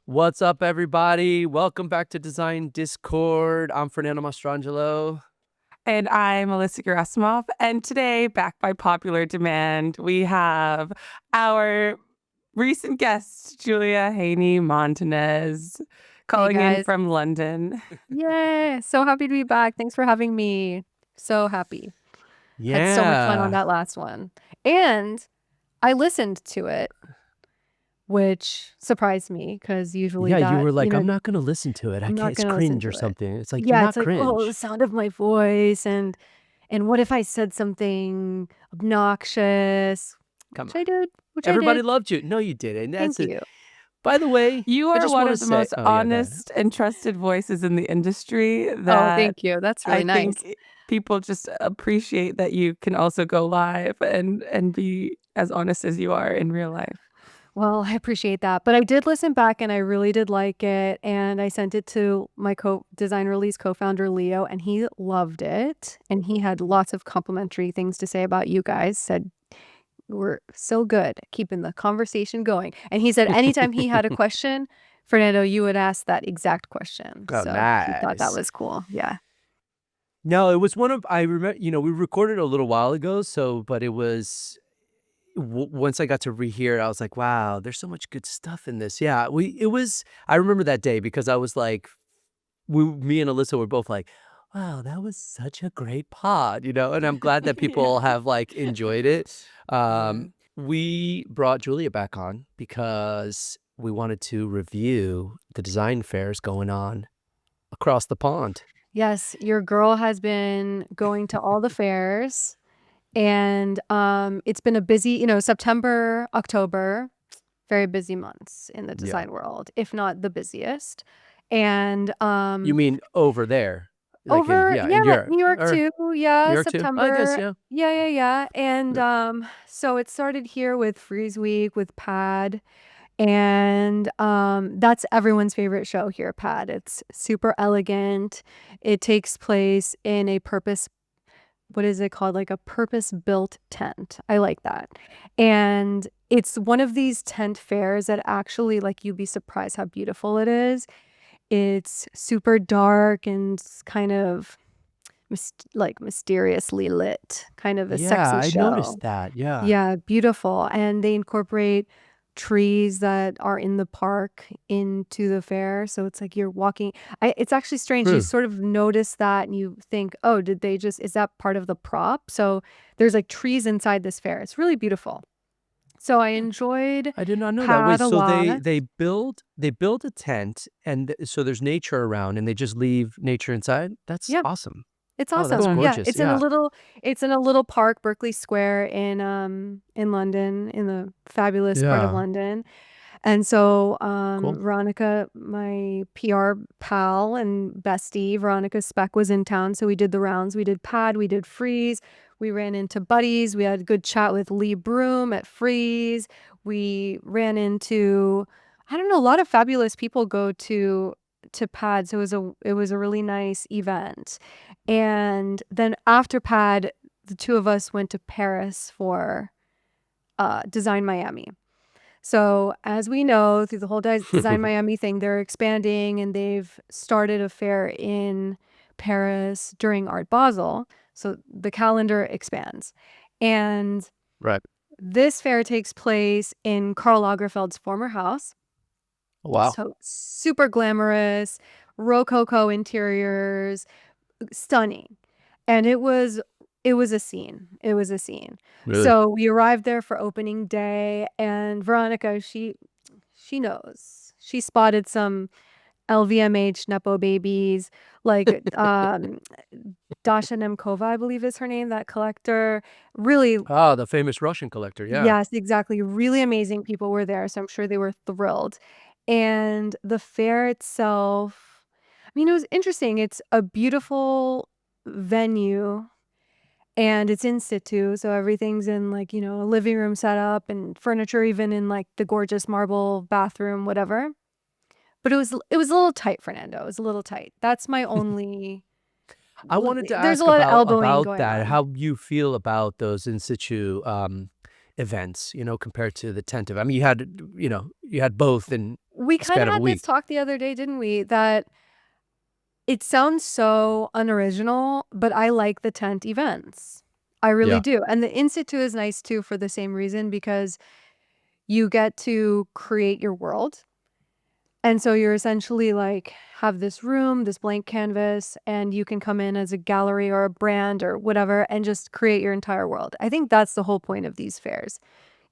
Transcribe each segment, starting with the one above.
What's up, everybody? Welcome back to Design Discord. I'm Fernando Mastrangelo. And I'm Melissa Gerasimov. And today, back by popular demand, we have our recent guest, Julia Haney-Montanez, calling in guys. from London. Yay! So happy to be back. Thanks for having me. So happy. Had so much fun on that last one. And I listened to it, which surprised me because usually Yeah, you that, were like, I'm not going to listen to it. I'm not It's gonna listen cringe to or it. something. It's like, you're Yeah, not it's like, cringe. oh, the sound of my voice and what if I said something obnoxious? Come Which on. I did. Everybody I did. loved you. No, you didn't. Thank you. By the way, You I are just one want of to the say, most honest and trusted voices in the industry Oh, that thank you. That's really I nice. think people just appreciate that you can also go live and be as honest as you are in real life. Well, I appreciate that. But I did listen back and I really did like it. And I sent it to my Design Release co-founder, Leo, and he loved it. And he had lots of complimentary things to say about you guys, said we're so good at keeping the conversation going. And he said anytime he had a question, Fernando, you would ask that exact question. Oh, so he thought that nice. was cool. Yeah. No, it was I remember, we recorded a little while ago. But it was, once I got to rehear it, I was like, wow, there's so much good stuff in this. Yeah, I remember that day because I was like, me and Alyssa were both like, wow, that was such a great pod, and I'm glad that people have like enjoyed it. We brought Julia back on because we wanted to review the design fairs going on across the pond. Yes, your girl has been going to all the fairs. And it's been a busy, September, October, very busy months in the design world, if not the busiest. And You mean over there? Like over, in Europe, New York too. Yeah, New York too? I guess, September. yeah. Yeah. And so it started here with Frieze Week with Pad. And that's everyone's favorite show here, Pad. It's super elegant. It takes place in a what is it called? Like a purpose-built tent. I like that. And it's one of these tent fairs that actually, like, you'd be surprised how beautiful it is. It's super dark and kind of mysteriously lit, kind of a sexy show. I noticed that. Yeah. Yeah, beautiful. And they incorporate trees that are in the park into the fair. So it's like you're walking. It's actually strange. You sort of notice that and you think, oh, is that part of the prop? So there's like trees inside this fair. It's really beautiful. So I enjoyed I did not know that. Pad Wait, a so lot. they build a tent and so there's nature around and they just leave nature inside? That's Yeah. awesome. It's Oh, awesome. that's Yeah, gorgeous. it's in a little park, Berkeley Square in London, in the fabulous part of London. And so Cool. Veronica, my PR pal and bestie, Veronica Speck was in town. So we did the rounds. We did Pad, we did Frieze. We ran into buddies. We had a good chat with Lee Broom at Frieze. We ran into, I don't know, a lot of fabulous people go to Pad. So it was a really nice event. And then after Pad, the two of us went to Paris for Design Miami. So as we know, through the whole Design Miami thing, they're expanding and they've started a fair in Paris during Art Basel. So the calendar expands. And this fair takes place in Karl Lagerfeld's former house. Wow. So super glamorous, Rococo interiors, stunning. And it was a scene. It was a scene. Really? So we arrived there for opening day and Veronica, she knows. She spotted some LVMH Nepo babies, like Dasha Nemkova, I believe is her name, that collector. Really. Oh, the famous Russian collector. Yeah. Yes, exactly. Really amazing people were there. So I'm sure they were thrilled. And the fair itself, I mean, it was interesting. It's a beautiful venue and it's in situ. So everything's in like, a living room setup and furniture, even in like the gorgeous marble bathroom, whatever. But it was a little tight, Fernando. It was a little tight. That's my only. I wanted to There's ask a lot of about elbowing going that, on. how you feel about those in situ events, compared to the tent event. I mean, you had both in We kind span of of a had this week. talk the other day, didn't we? That it sounds so unoriginal, but I like the tent events. I really Yeah. do. And the Institute is nice too for the same reason, because you get to create your world. And so you're essentially like have this room, this blank canvas, and you can come in as a gallery or a brand or whatever and just create your entire world. I think that's the whole point of these fairs.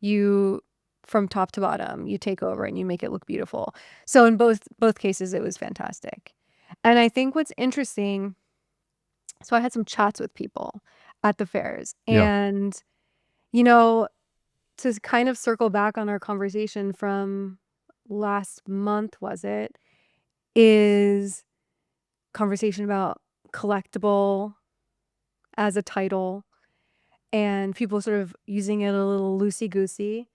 You, from top to bottom, you take over and you make it look beautiful. So in both cases, it was fantastic. And I think what's interesting, so I had some chats with people at the fairs, Yeah. and you know, to kind of circle back on our conversation from last month, was it, is conversation about collectible as a title and people sort of using it a little loosey-goosey,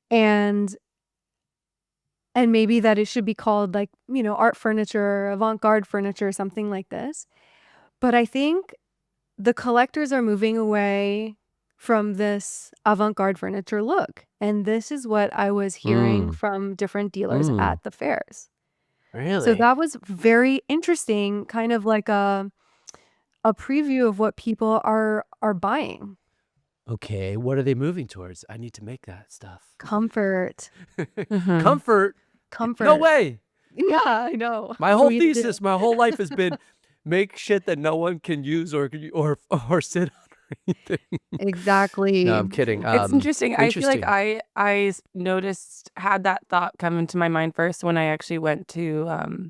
and maybe that it should be called like, art furniture, avant-garde furniture, something like this. But I think the collectors are moving away from this avant-garde furniture look. And this is what I was hearing Mm. from different dealers Mm. at the fairs. So Really? that was very interesting, kind of like a preview of what people are buying. Okay, what are they moving towards? I need to make that stuff. Comfort. Mhm. Comfort? No Comfort. way. Yeah, I know. My whole We did. thesis, my whole life has been make shit that no one can use or sit on or anything. No, Exactly. I'm kidding. It's interesting. I feel like Interesting. noticed, had that thought come into my mind first when I actually went to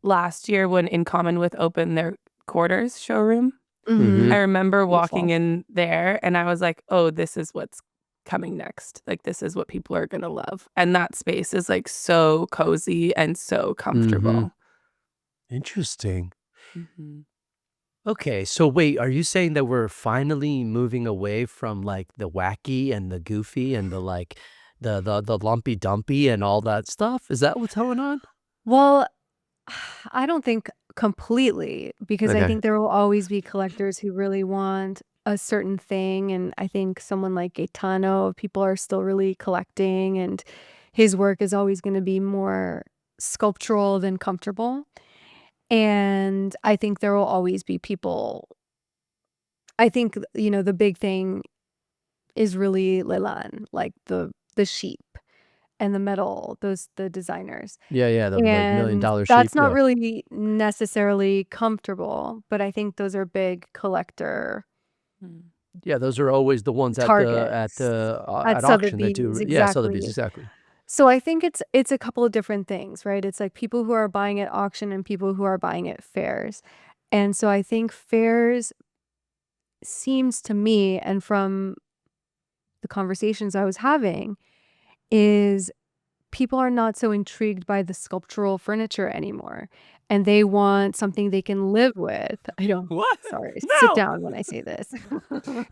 last year when In Common With opened their quarters showroom. Mhm. I remember walking Beautiful. in there and I was like, oh, this is what's coming next. Like, this is what people are going to love. And that space is like so cozy and so Mhm. comfortable. Interesting. Mhm. Okay, so wait, are you saying that we're finally moving away from like the wacky and the goofy and the like the lumpy dumpy and all that stuff? Is that what's going on? Well, I don't think completely, because I Okay. think there will always be collectors who really want a certain thing. And I think someone like Gaetano, people are still really collecting, and his work is always going to be more sculptural than comfortable. And I think there will always be people. I think, the big thing is really Leland, like the sheep and the metal, the designers. Yeah, the like million And dollar that's sheep. not Yeah. really necessarily comfortable, but I think those are big collector Mm. Yeah, those are always the ones at targets at at auction that Sotheby's, do yeah, Sotheby's, exactly. exactly. So I think it's a couple of different things, right? It's like people who are buying at auction and people who are buying at fairs. And so I think fairs seems to me, and from the conversations I was having, is people are not so intrigued by the sculptural furniture anymore, and they want something they can live with. I don't What? Sorry, sit No. down when I say this.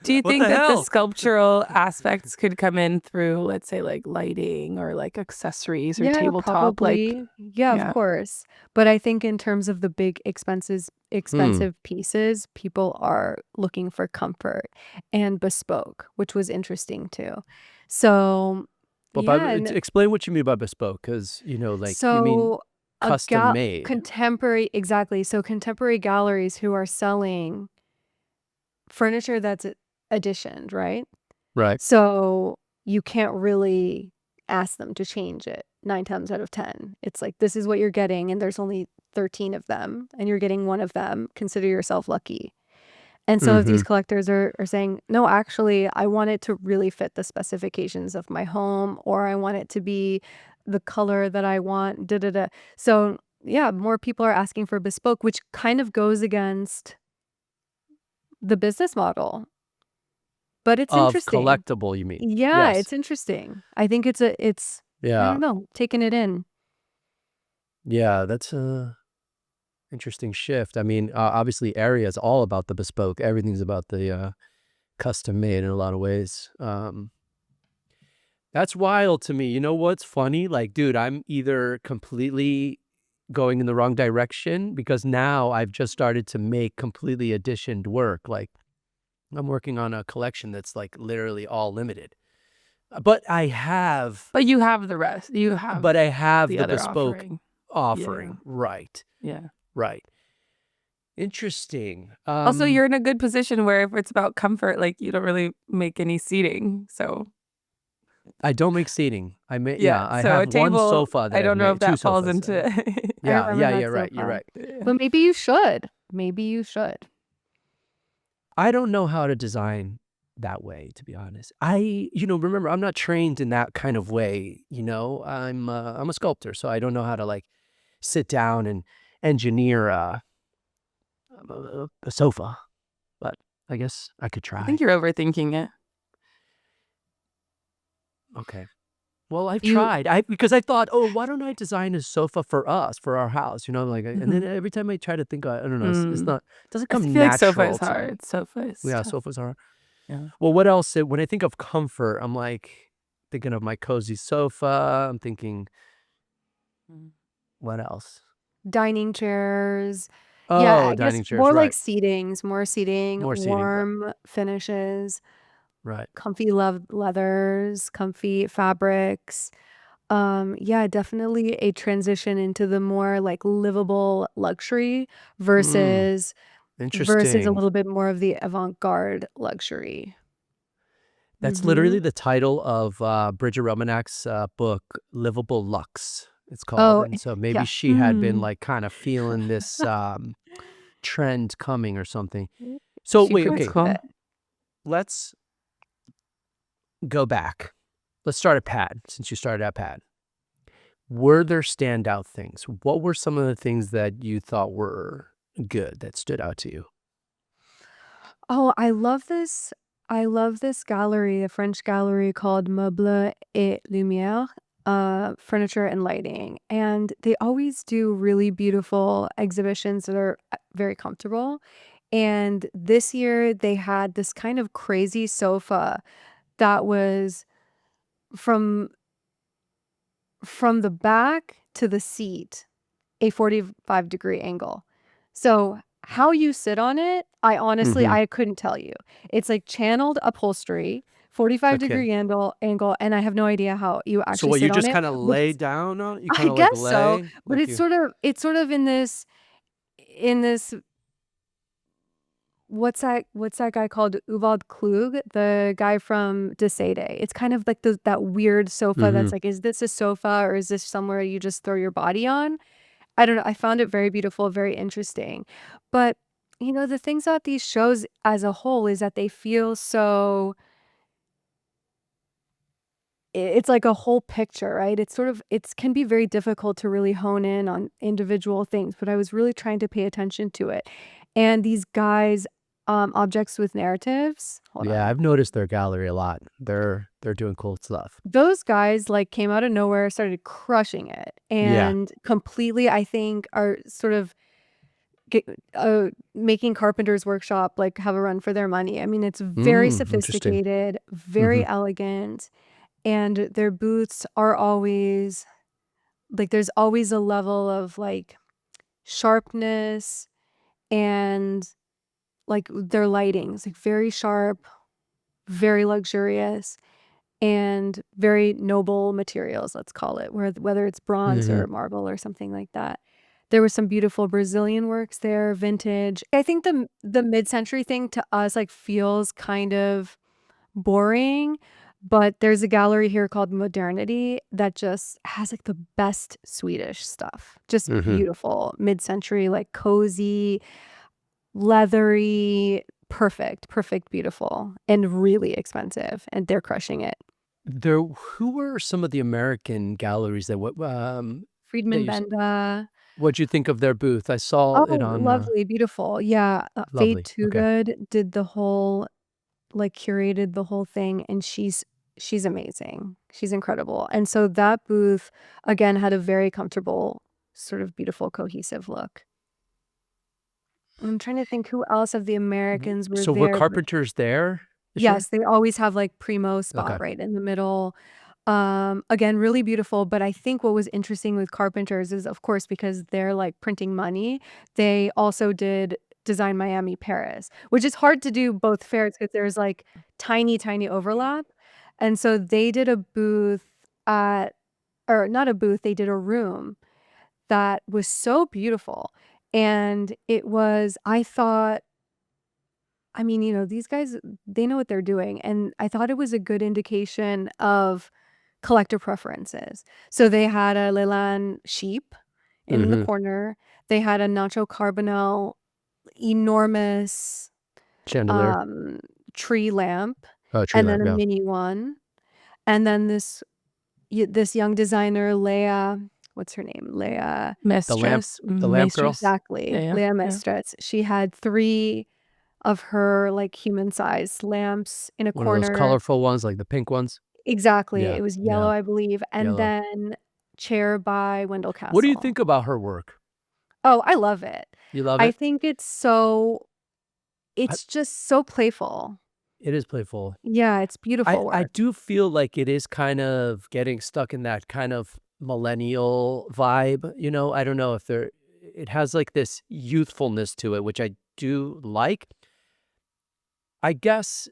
Do you What think the that the hell? sculptural aspects could come in through, let's say, like lighting or like accessories or Yeah, tabletop? Like, probably. Yeah, of yeah. course. But I think in terms of the big Hmm. expensive pieces, people are looking for comfort and bespoke, which was interesting too. So, But by yeah, and explain what you mean by bespoke, because like you mean so a custom made, contemporary, exactly. So contemporary galleries who are selling furniture that's editioned, right? right? So you can't really ask them to change it 9 times out of 10. It's like, this is what you're getting, and there's only 13 of them, and you're getting one of them. Consider yourself lucky. And some of Mm-hmm. these collectors are saying, no, actually, I want it to really fit the specifications of my home, or I want it to be the color that I want, da da da. So, yeah, more people are asking for bespoke, which kind of goes against the business model. But it's Of interesting. collectible, you mean? Yeah, Yes. it's interesting. I think I Yeah. don't know, taking it in. Yeah, that's a interesting shift. I mean, obviously, area is all about the bespoke. Everything's about the custom made in a lot of ways. That's wild to me. You know what's funny? Like, dude, I'm either completely going in the wrong direction because now I've just started to make completely editioned work. Like, I'm working on a collection that's like literally all limited. But I have But you have the rest. You have but I have the the other bespoke offering. Yeah. offering. Right. Yeah. Right. Interesting. Also, you're in a good position where if it's about comfort, like you don't really make any seating. So I don't make seating. yeah. I So have a one table, sofa that I I've don't know if made, 2 that falls sofas. into I Yeah, remember that you're right, you're sofa. right. Yeah. But maybe you should. Maybe you should. I don't know how to design that way, to be honest. Remember, I'm not trained in that kind of way, you know? I'm a sculptor, so I don't know how to, like, sit down and engineer a sofa, but I guess I could I think try. you're overthinking it. Okay. Well, I've You tried. Because I thought, "Oh, why don't I design a sofa for us, for our house?" Like, and then Mhm. every time I try to think, I don't know, it's Mm. not it doesn't I come feel like sofa is natural to me. hard. Sofa is Yeah, tough. sofas are Yeah. well, what else? When I think of comfort, I'm like thinking of my cozy sofa. I'm thinking, Mm. what else? dining chairs. Yeah, Oh, I guess dining chairs, more like right. seatings, more seating, More seating, right. warm finishes, Right. comfy leathers, comfy fabrics. Yeah, definitely a transition into the more like livable luxury Mm, versus a interesting. little bit more of the avant-garde luxury. That's literally Mhm. the title of Bridget Romanak's book, Livable Luxe, it's called. Oh, And so maybe yeah. she had been Mm. like kind of feeling this trend coming or something. So She wait, That's okay, predicted cool. it. let's go back. Let's start at Pad, since you started at Pad. Were there standout things? What were some of the things that you thought were good that stood out to you? Oh, I love this gallery, a French gallery called Meubles et Lumière, furniture and lighting. And they always do really beautiful exhibitions that are very comfortable. And this year they had this kind of crazy sofa that was from the back to the seat a 45-degree angle. So, how you sit on it, Mhm. I couldn't tell you. It's like channeled upholstery, Okay. 45-degree angle, and I have no idea how you So actually what, you sit on just it, kinda but lay down on it? You I kinda, like, guess so, lay? but Like you it's sort of in this what's that guy called? Uwald Klug, the guy from De Sade. It's kind of like that weird sofa that's Mhm. like, is this a sofa or is this somewhere you just throw your body on? I don't know, I found it very beautiful, very interesting. But, the things about these shows as a whole is that they feel so it's like a whole picture, right? It's can be very difficult to really hone in on individual things, but I was really trying to pay attention to it. And these guys, objects with narratives, hold Yeah, on. I've noticed their gallery a lot. They're doing cool stuff. Those guys, like, came out of nowhere, started crushing it, Yeah. and completely, I think, are sort of Get making Carpenter's Workshop, like, have a run for their money. I mean, it's very Interesting. sophisticated, very Mhm. elegant, and their booths are always like, there's always a level of, like, sharpness and, like, their lighting is, like, very sharp, very luxurious, and very noble materials, let's call it, whether it's bronze or Mhm. marble or something like that. There was some beautiful Brazilian works there, vintage. I think the mid-century thing to us, like, feels kind of boring, but there's a gallery here called Modernity that just has, like, the best Swedish stuff. Just Mhm. beautiful, mid-century, like, cozy, leathery, perfect, beautiful, and really expensive, and they're crushing it. Who were some of the American galleries that Friedman you Benda. what'd you think of their booth? I saw it Oh, on, lovely, beautiful. Yeah, Fade Lovely. Too Okay. Good did the whole like, curated the whole thing, and she's amazing. She's incredible, and so that booth, again, had a very comfortable, sort of beautiful, cohesive look. I'm trying to think who else of the Americans were So were there, but carpenters there this year? yes, they always have, like, primo spot Okay. right in the middle. Again, really beautiful, but I think what was interesting with Carpenters is, of course, because they're, like, printing money, they also did Design Miami Paris, which is hard to do both fairs because there's, like, tiny overlap, And so they did a booth at, or not a booth, they did a room that was so beautiful. And it was, I thought, I mean, these guys, they know what they're doing. And I thought it was a good indication of collector preferences. So they had a Leland sheep in the Mhm. corner. They had a Nacho Carbonell enormous Chandelier. um, tree lamp, Oh, tree and then lamp, a yeah. mini one. And then this young designer, Leah, what's her name? Leah, The lamp girl? Mistress. exactly, Yeah, Leah yeah. Mestritz. She had 3 of her like human-sized lamps in a One of those corner. colorful ones, like the pink ones? Exactly. Yeah, It was yellow, yeah, I believe. And yellow. then chair by Wendell What do you Castle. think about her work? Oh, I love it. You love I it? think I it's just so playful. It is playful. Yeah, it's beautiful I work. do feel like it is kind of getting stuck in that kind of millennial vibe, I don't know if it has, like, this youthfulness to it, which I do like. I guess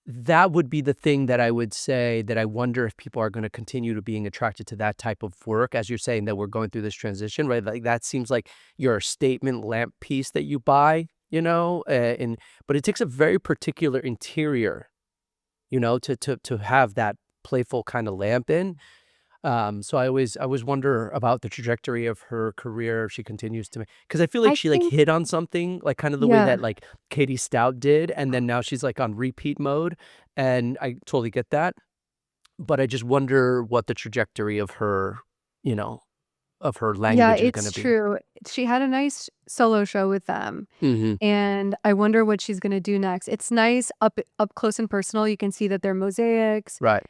that would be the thing that I would say that I wonder if people are gonna continue to being attracted to that type of work, as you're saying that we're going through this transition, right? Like, that seems like your statement lamp piece that you buy, but it takes a very particular interior, to have that playful kinda lamp in. So I always wonder about the trajectory of her career if she continues to because I feel like I she, like, think hit on something, like, kind of the way yeah. that, like, Katie Stout did, and then now she's, like, on repeat mode, and I totally get that, but I just wonder what the trajectory you know, of her Yeah, language is it's gonna be. true. She had a nice solo show with them, Mhm. and I wonder what she's gonna do next. It's nice up close and personal. You can see that they're mosaics. Right.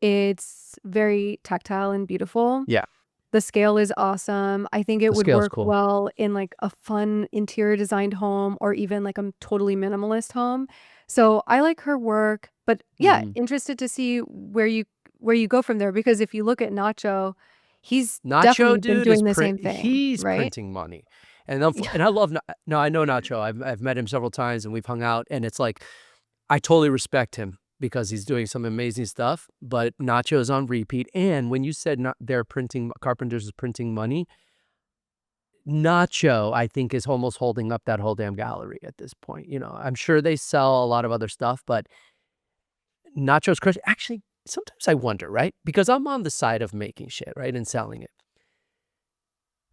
It's very tactile and beautiful. Yeah. The scale is awesome. I think it The would scale's work cool. well in, like, a fun interior designed home or even, like, a totally minimalist home. So, I like her work, but, yeah, Mhm. interested to see where you go from there because if you look at Nacho, he's Nacho, definitely been dude, doing the same thing, he's right? printing money, and I love Na no, I know Nacho, I've met him several times, and we've hung out, and it's like, I totally respect him because he's doing some amazing stuff, but Nacho is on repeat, and when you said not they're printing Carpenter's is printing money, Nacho, I think, is almost holding up that whole damn gallery at this point, I'm sure they sell a lot of other stuff, but Nacho's crushing actually, sometimes I wonder, right? Because I'm on the side of making shit, right, and selling it.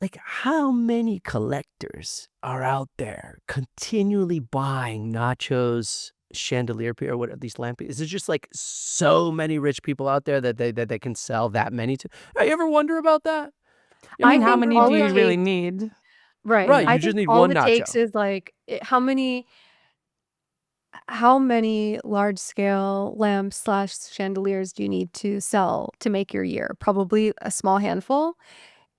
Like, how many collectors are out there continually buying Nacho's chandelier or what are these lamp is it just, like, so many rich people out there that they can sell that many to you ever wonder about that? You I ever I mean, how think wonder many about do all it you that? really takes need, you right. Right, I you know? just think need all one it takes nacho. is, like, how many large scale lamps/chandeliers do you need to sell to make your year? Probably a small handful,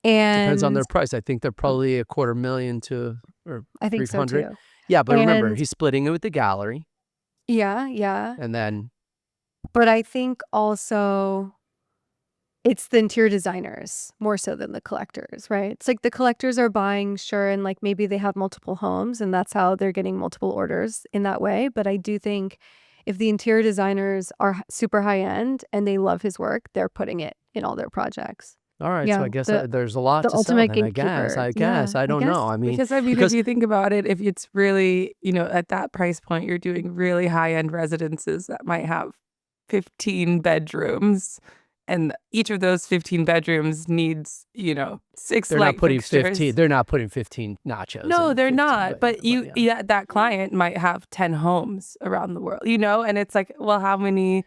Depends on and their price. I think they're probably a quarter million to or I think so 300. too. Yeah, but remember, And he's splitting it with the gallery, yeah, yeah. and then But I think also it's the interior designers more so than the collectors, right? It's like the collectors are buying, sure, and like maybe they have multiple homes and that's how they're getting multiple orders in that way. But I do think if the interior designers are super high end and they love his work, they're putting it in all their projects. alright, so Yeah, I guess, the there's a lot the to sell ultimate then, I guess gatekeeper. I Yeah, guess, I I don't know, guess. I mean, Because, I mean, if because you think about it, if it's really, at that price point, you're doing really high-end residences that might have 15 bedrooms, and each of those 15 bedrooms needs, 6 they're not light putting 15 fixtures. they're not putting 15 nachos No, in they're 15, not, but but but yeah. that client might have 10 homes around the world, and it's like, well, how many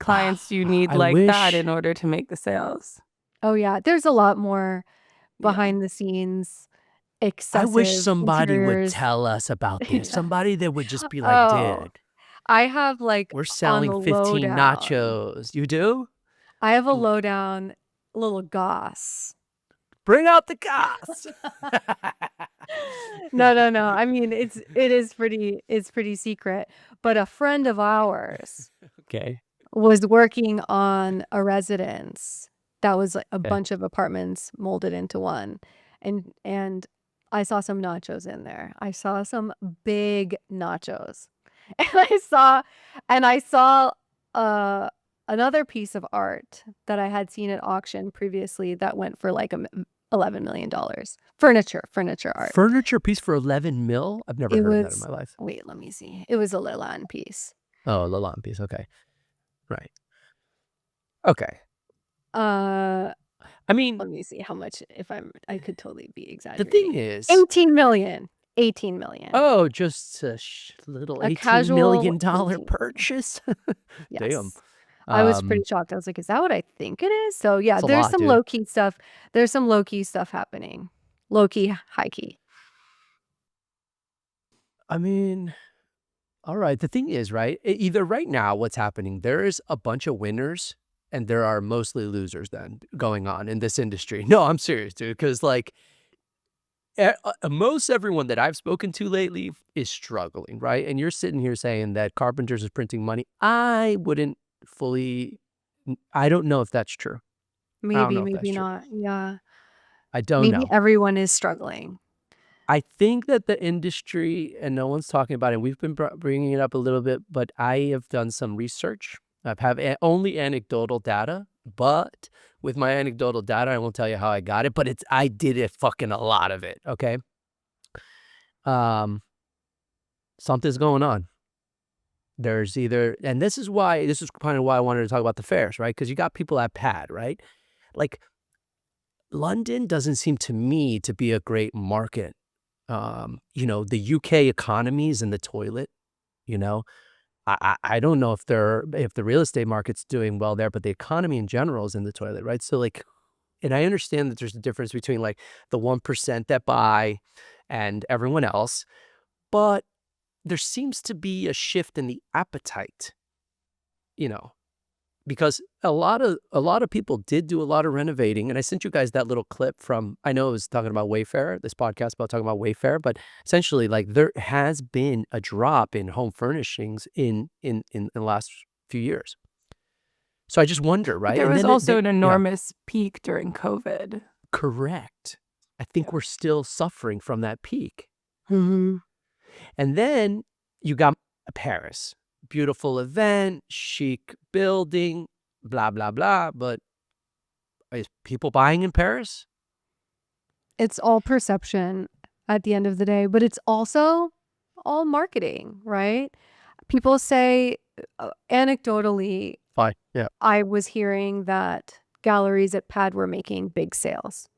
clients do you need I like that wish in order to make the sales? Oh yeah, there's a lot more Yeah. behind the scenes I wish excessive somebody would interiors. tell us about this. Yeah. Somebody that would just be like, Oh, "Dude, I have like we're on selling the 15 lowdown. nachos." You do? I have a L lowdown little goss. Bring out the gas. No, no, no. I mean, it's pretty secret. But a friend of ours Okay, was working on a residence that was like a okay. bunch of apartments molded into one. And I saw some nachos in there. I saw some big nachos. And I saw a another piece of art that I had seen at auction previously that went for like $11 million. Furniture art. Furniture piece for 11 mil? I've never It heard of that in was, my life. wait, let me see. It was a Leland piece. Oh, Lalande piece. Okay. Right. Okay. Uh, I mean, Let me see how much, I could totally be the thing exaggerating. is, 18 million. 18 million. oh, just a little A $18 casual million 18 million. purchase? Damn. Yes. I was pretty shocked. I was like, is that what I think it is? So yeah, It's a there's lot, some dude. low-key stuff. There's some low-key stuff happening. Low-key, high-key. I mean, all right. The thing is, right? Either right now, what's happening, there is a bunch of winners and there are mostly losers then going on in this industry. No, I'm serious, dude. Because like most everyone that I've spoken to lately is struggling, right? And you're sitting here saying that Carpenters is printing money. I wouldn't fully, I don't know if that's true. I don't Maybe, know if that's maybe true. not. Yeah. I don't Maybe know. everyone is struggling. I think that the industry, and no one's talking about it, we've been bringing it up a little bit, but I have done some research. I have only anecdotal data, but with my anecdotal data, I won't tell you how I got it, but I did it fucking a lot of it, okay? Something's going on. There's either, and this is kind of why I wanted to talk about the fairs, right? Because you got people at PAD, right? Like London doesn't seem to me to be a great market. The UK economy is in the toilet, you know. I don't know if the real estate market's doing well there, but the economy in general is in the toilet, right? So like, and I understand that there's a difference between like the 1% that buy and everyone else, but there seems to be a shift in the appetite, you know, because a lot of people did do a lot of renovating, and I sent you guys that little clip from, I know it was talking about Wayfair, this podcast about talking about Wayfair, but essentially like there has been a drop in home furnishings in the last few years. So I just wonder, But right? there And was then also an yeah, enormous peak during COVID. correct. I think we're still suffering from that peak. Mm-hmm. And then you got Paris. Beautiful event, chic building, blah, blah, blah. But is people buying in Paris? It's all perception at the end of the day, but it's also all marketing, right? People say, anecdotally, Fine. Yeah. I was hearing that galleries at PAD were making big sales.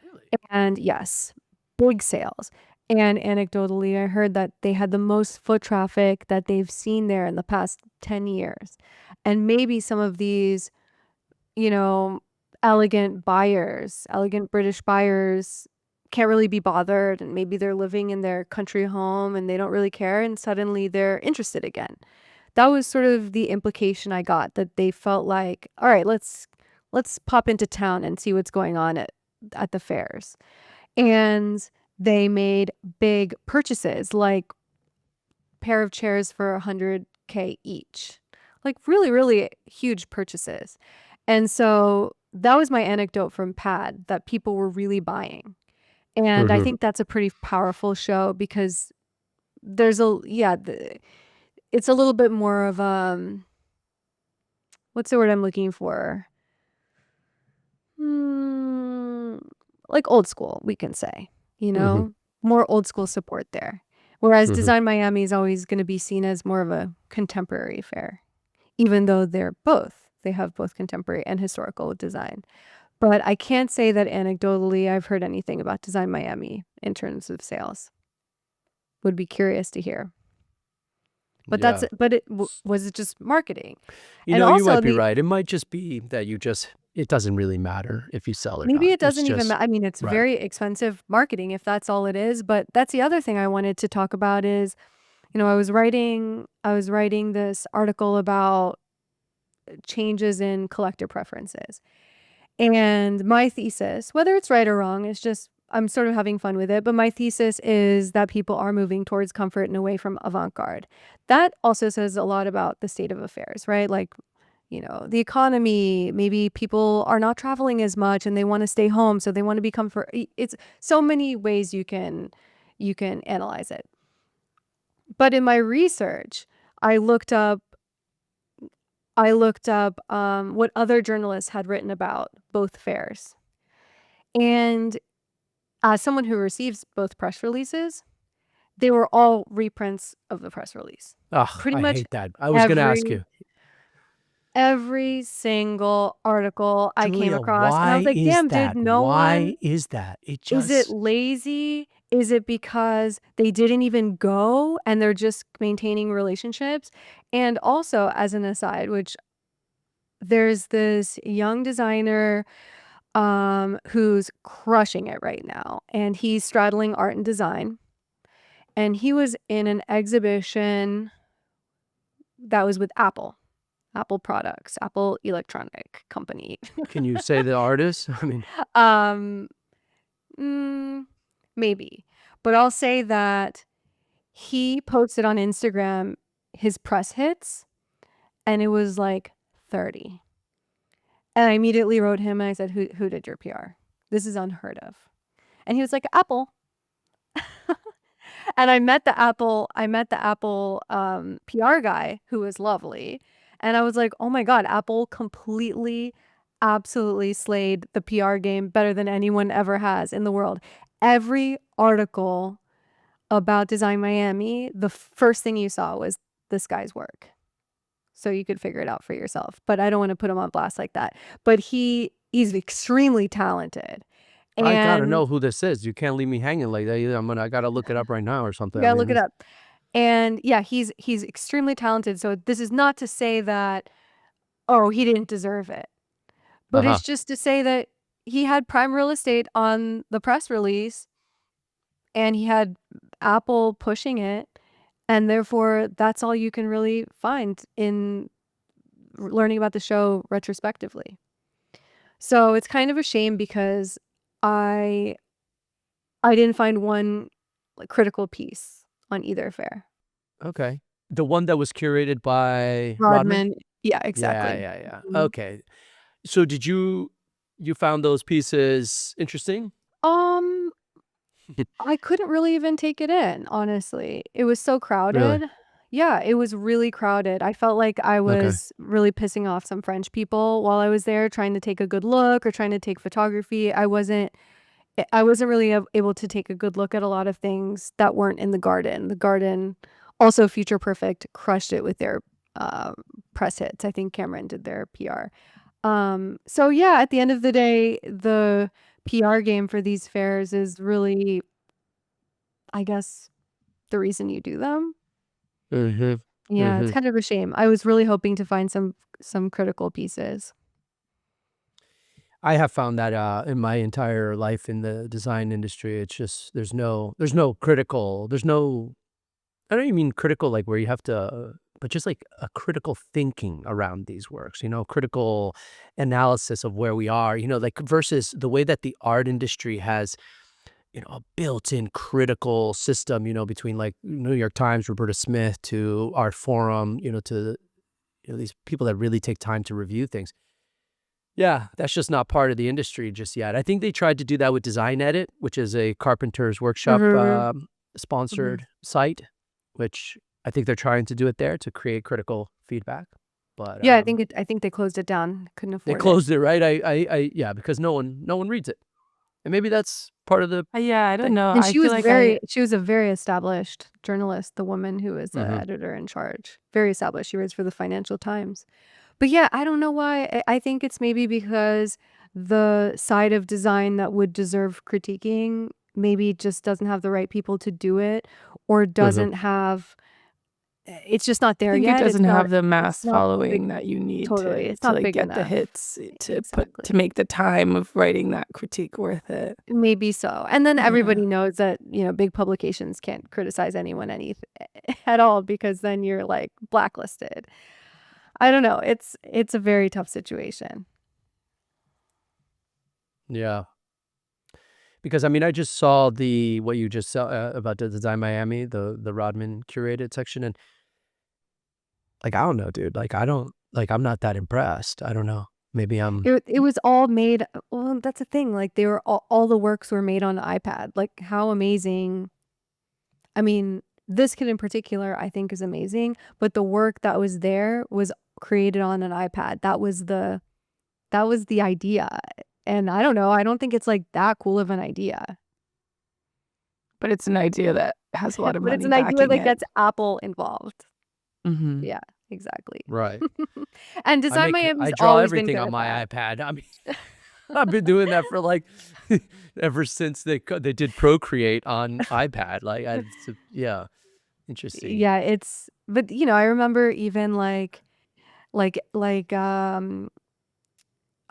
Really? And yes, big sales. And anecdotally, I heard that they had the most foot traffic that they've seen there in the past 10 years. And maybe some of these, elegant British buyers can't really be bothered. And maybe they're living in their country home and they don't really care. And suddenly they're interested again. That was sort of the implication I got, that they felt like, all right, let's pop into town and see what's going on at the fairs. And they made big purchases, like pair of chairs for $100K each, like really, really huge purchases. And so that was my anecdote from PAD, that people were really buying. And I think that's a pretty powerful show because there's it's a little bit more of what's the word I'm looking for? Like old school, we can say, Mhm. more old school support there. Whereas Mhm. Design Miami is always going to be seen as more of a contemporary fair, even though they have both contemporary and historical design. But I can't say that anecdotally I've heard anything about Design Miami in terms of sales. Would be curious to hear. But Yeah. was it just marketing? You And know, you also might be right. It might just be that it doesn't really matter if you sell or maybe not. it It's doesn't even just, matter. I mean, it's right. very expensive marketing if that's all it is. But that's the other thing I wanted to talk about is, I was writing this article about changes in collector preferences. And my thesis, whether it's right or wrong, is just I'm sort of having fun with it. But my thesis is that people are moving towards comfort and away from avant-garde. That also says a lot about the state of affairs, right? Like, the economy, maybe people are not traveling as much and they want to stay home, so they want to be comfort. It's so many ways you can analyze it. But in my research, I looked up I looked up what other journalists had written about both fairs. And as someone who receives both press releases, they were all reprints of the press release. Ugh, Pretty I much hate that. I was gonna ask every you, every single article I came Julia, across, and I was why like, is "Damn, dude, that? no one." Why is that? It Is it just lazy? Is it because they didn't even go and they're just maintaining relationships? And also, as an aside, which there's this young designer who's crushing it right now, and he's straddling art and design. And he was in an exhibition that was with Apple products, Apple Electronic Company. can you say the artist? I mean, Um, mm, maybe. But I'll say that he posted on Instagram his press hits, and it was like 30. And I immediately wrote him and I said, who did your PR? This is unheard of. And he was like, Apple. And I met the Apple PR guy who was lovely. And I was like, oh my God, Apple completely, absolutely slayed the PR game better than anyone ever has in the world. Every article about Design Miami, the first thing you saw was this guy's work. So you could figure it out for yourself. But I don't want to put him on blast like that. But he's extremely talented. I gotta And know who this is. You can't leave me hanging like that either. I gotta look it up right now or something. you I gotta look mean, it this up. And yeah, he's extremely talented. So this is not to say that, oh, he didn't deserve it. But uh-huh. it's just to say that he had prime real estate on the press release and he had Apple pushing it. And therefore, that's all you can really find in learning about the show retrospectively. So it's kind of a shame because I didn't find one like critical piece on either fair. Okay. The one that was curated by Rodman? Rodman. Yeah, Yeah, exactly. yeah, yeah. Mhm. Okay. So did you found those pieces interesting? Um, I couldn't really even take it in, honestly. It was so Really? crowded. Yeah, it was really crowded. I felt like I Okay. was really pissing off some French people while I was there trying to take a good look or trying to take photography. I wasn't really able to take a good look at a lot of things that weren't in the garden. The garden, also Future Perfect, crushed it with their uh, press hits. I think Cameron did their PR. So yeah, at the end of the day, the PR game for these fairs is really, I guess, the reason you do them. Mhm. Yeah, it's Mhm. kind of a shame. I was really hoping to find some critical pieces. I have found that in my entire life in the design industry, it's just there's no critical, there's no I don't even mean critical like where you have to but just like a critical thinking around these works, critical analysis of where we are, like versus the way that the art industry has, a built-in critical system, between like New York Times, Roberta Smith to Art Forum, to these people that really take time to review things. Yeah, that's just not part of the industry just yet. I think they tried to do that with Design Edit, which is a carpenter's workshop Mhm. Mhm. sponsored site, which I think they're trying to do it there to create critical feedback. But Yeah, I think they closed it down. Couldn't they afford it. closed it, right? Yeah, because no one reads it, and maybe that's part of the Yeah, I don't thing. know. And I feel like she was a very established journalist, the woman who was the Hmm. editor in charge. Very established. She writes for the Financial Times. But yeah, I don't know why. I think it's maybe because the side of design that would deserve critiquing maybe just doesn't have the right people to do it or Hmm. doesn't have it's just not there think it yet. It's doesn't not have the it's mass not big following that you need totally. to It's not like big get the enough. hits to Exactly. make the time of writing that critique worth it. Maybe so. And then Yeah. everybody knows that, big publications can't criticize anyone at all because then you're like blacklisted. I don't know. It's a very tough situation. Yeah, because I mean, I just saw the what you just saw about the Design Miami, the Rodman curated section, and like I don't know, dude. Like I don't like I'm not that impressed. I don't know. Maybe I'm. It was all made well, that's the thing. Like they were all the works were made on iPad. Like how amazing. I mean, this kid in particular, I think is amazing, but the work that was there was created on an iPad. That was the idea. And I don't know, I don't think it's like that cool of an idea. But it's an idea that has a lot of But it's money an idea backing that it. gets Apple involved. Mhm. Yeah, exactly. Right. And Design I Miami's draw always been everything good on at my that. iPad. I mean, I've been doing that for like ever since they did Procreate on iPad. Like, yeah, interesting. Yeah, but I remember even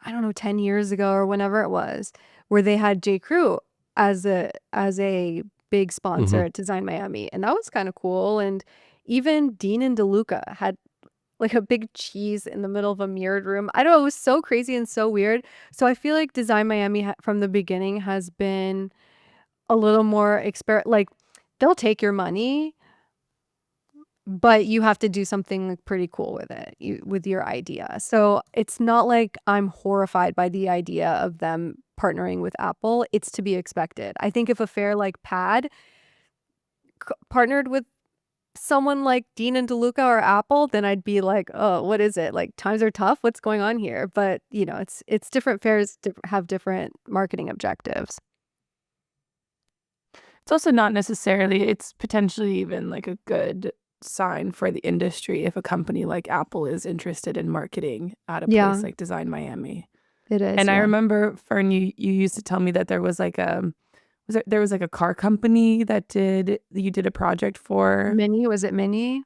I don't know, 10 years ago or whenever it was, where they had J. Crew as a big sponsor Hmm. at Design Miami, and that was kind of cool. And even Dean and DeLuca had like a big cheese in the middle of a mirrored room. I don't know, it was so crazy and so weird. So I feel like Design Miami from the beginning has been a little more like they'll take your money, but you have to do something like pretty cool with it, with your idea. So it's not like I'm horrified by the idea of them partnering with Apple. It's to be expected. I think if a fair like Pad partnered with someone like Dean and DeLuca or Apple, then I'd be like, oh, what is it? Like times are tough. What's going on here? But it's different fairs have different marketing objectives. It's also not necessarily it's potentially even, like, a good sign for the industry if a company like Apple is interested in marketing at a place Yeah, like Design Miami. it is. And I Yeah. remember, Fern, you used to tell me that there was, like, there was, like, a car company that you did a project for. Mini, was it Mini?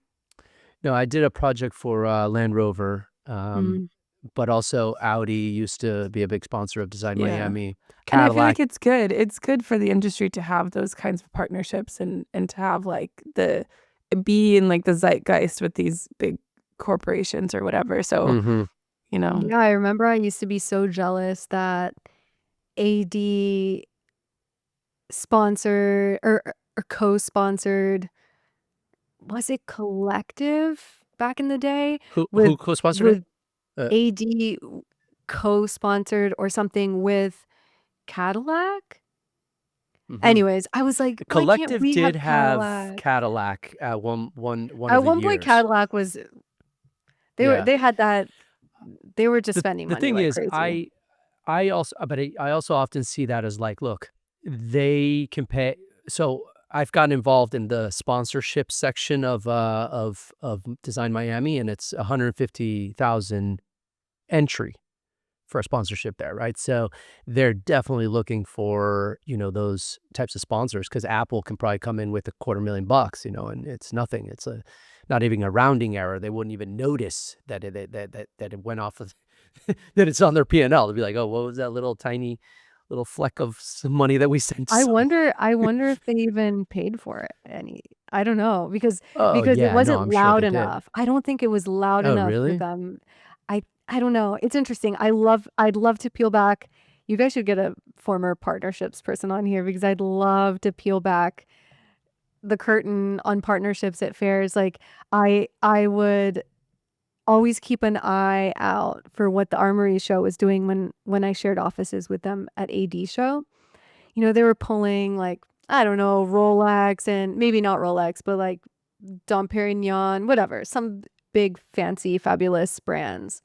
No, I did a project for Land Rover, Mm. but also Audi used to be a big sponsor of Design Yeah. Miami. And I feel Cadillac. like it's good. It's good for the industry to have those kinds of partnerships and to have, like, be in, like, the zeitgeist with these big corporations or whatever. So, Hmm. you know. Yeah, I remember I used to be so jealous that AD sponsored or co-sponsored, was it Collective back in the day Who with co-sponsored it? with Uh, AD co-sponsored or something with Cadillac? mhm. Anyways, I was like, "Why can't Collective we did have have Cadillac?" Cadillac at one of At the one point, years. Cadillac was Yeah. they had that they were just spending The money thing like is, crazy. I also often see that as like, look, they can pay. So I've gotten involved in the sponsorship section of Design Miami, and it's 150,000 entry for a sponsorship there, right? So they're definitely looking for, those types of sponsors because Apple can probably come in with $250,000, and it's nothing. It's not even a rounding error. They wouldn't even notice that it went off of that it's on their P&L. They'd be like, oh, what was that little tiny little fleck of some money that we sent to someone? I wonder if they even paid for it any. I don't know Oh because it yeah, no, wasn't I'm sure loud they did. enough. I don't think it was loud Oh enough for really? them. I don't know. It's interesting. I'd love to peel back. You guys should get a former partnerships person on here because I'd love to peel back the curtain on partnerships at fairs. Like I would always keep an eye out for what the Armory show was doing when I shared offices with them at AD show. They were pulling like, I don't know, Rolex and maybe not Rolex, but like Dom Perignon, whatever, some big fancy fabulous brands.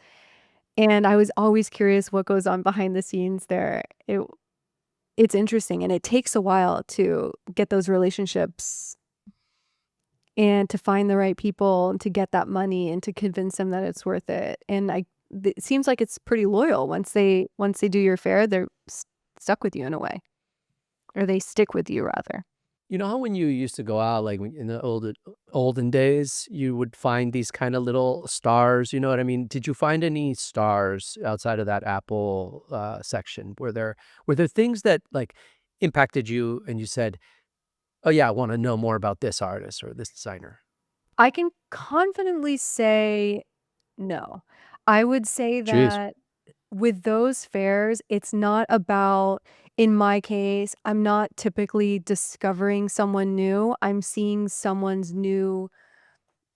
And I was always curious what goes on behind the scenes there. It's interesting and it takes a while to get those relationships and to find the right people and to get that money and to convince them that it's worth it. And it seems like it's pretty loyal once they do your fair, they're stuck with you in a way, or they stick with you rather. You know how when you used to go out, like in the olden days, you would find these kind of little stars. You know what I mean? Did you find any stars outside of that Apple section? Were there things that like impacted you, and you said, "Oh yeah, I want to know more about this artist or this designer"? I can confidently say no. I would say Jeez. that with those fairs, it's not about, in my case, I'm not typically discovering someone new. I'm seeing someone's new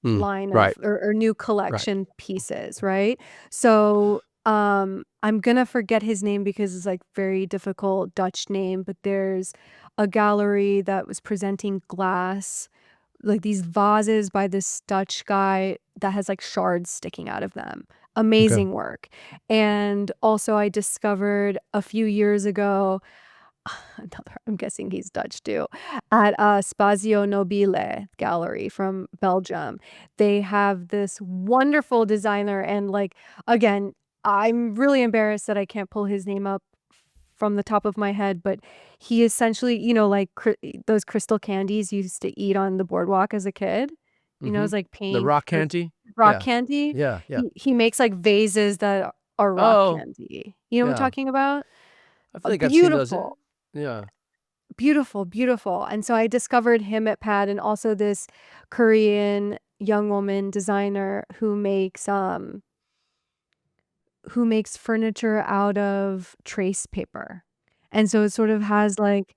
Mm, line of right, or new right. collection pieces, right? So, I'm gonna forget his name because it's like very difficult Dutch name, but there's a gallery that was presenting glass like these vases by this Dutch guy that has like shards sticking out of them. Okay. Amazing work. And also I discovered a few years ago, I'm guessing he's Dutch too, at Spazio Nobile Gallery from Belgium. They have this wonderful designer, and like again, I'm really embarrassed that I can't pull his name up from the top of my head, but he essentially, like those crystal candies you used to eat on the boardwalk as a kid. Mm-hmm. It's like The pink rock with candy. rock Yeah. candy. Yeah. Yeah. He makes like vases that are rock Oh, candy. You know what I'm yeah. talking about? I feel like I've seen those. Beautiful. Yeah. Beautiful, beautiful. And so I discovered him at Pad, and also this Korean young woman designer who makes furniture out of trace paper. And so it sort of has like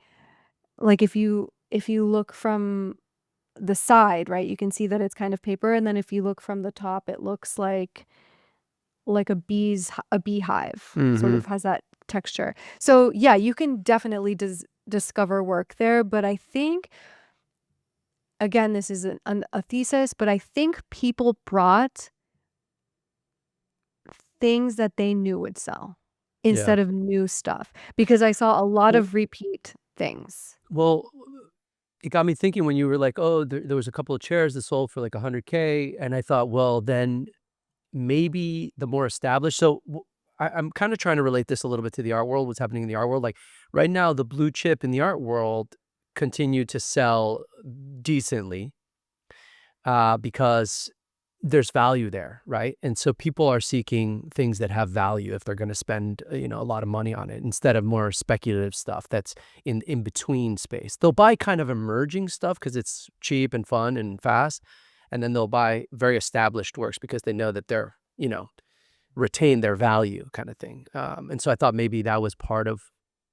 if you look from the side, right, you can see that it's kind of paper, and then if you look from the top, it looks like a beehive. Sort Mm-hmm. of has that texture. So yeah, you can definitely discover work there, but I think again, this is a thesis, but I think people brought things that they knew would sell Yeah. instead of new stuff, because I saw a lot Well, of repeat things. well, it got me thinking when you were like, oh, there was a couple of chairs that sold for like 100K, and I thought, well, then maybe the more established. So I'm kind of trying to relate this a little bit to the art world. What's happening in the art world? Like right now, the blue chip in the art world continue to sell decently because there's value there, right? And so people are seeking things that have value if they're going to spend, a lot of money on it instead of more speculative stuff that's in between space. They'll buy kind of emerging stuff because it's cheap and fun and fast, and then they'll buy very established works because they know that they're, retain their value kind of thing. And so I thought maybe that was part of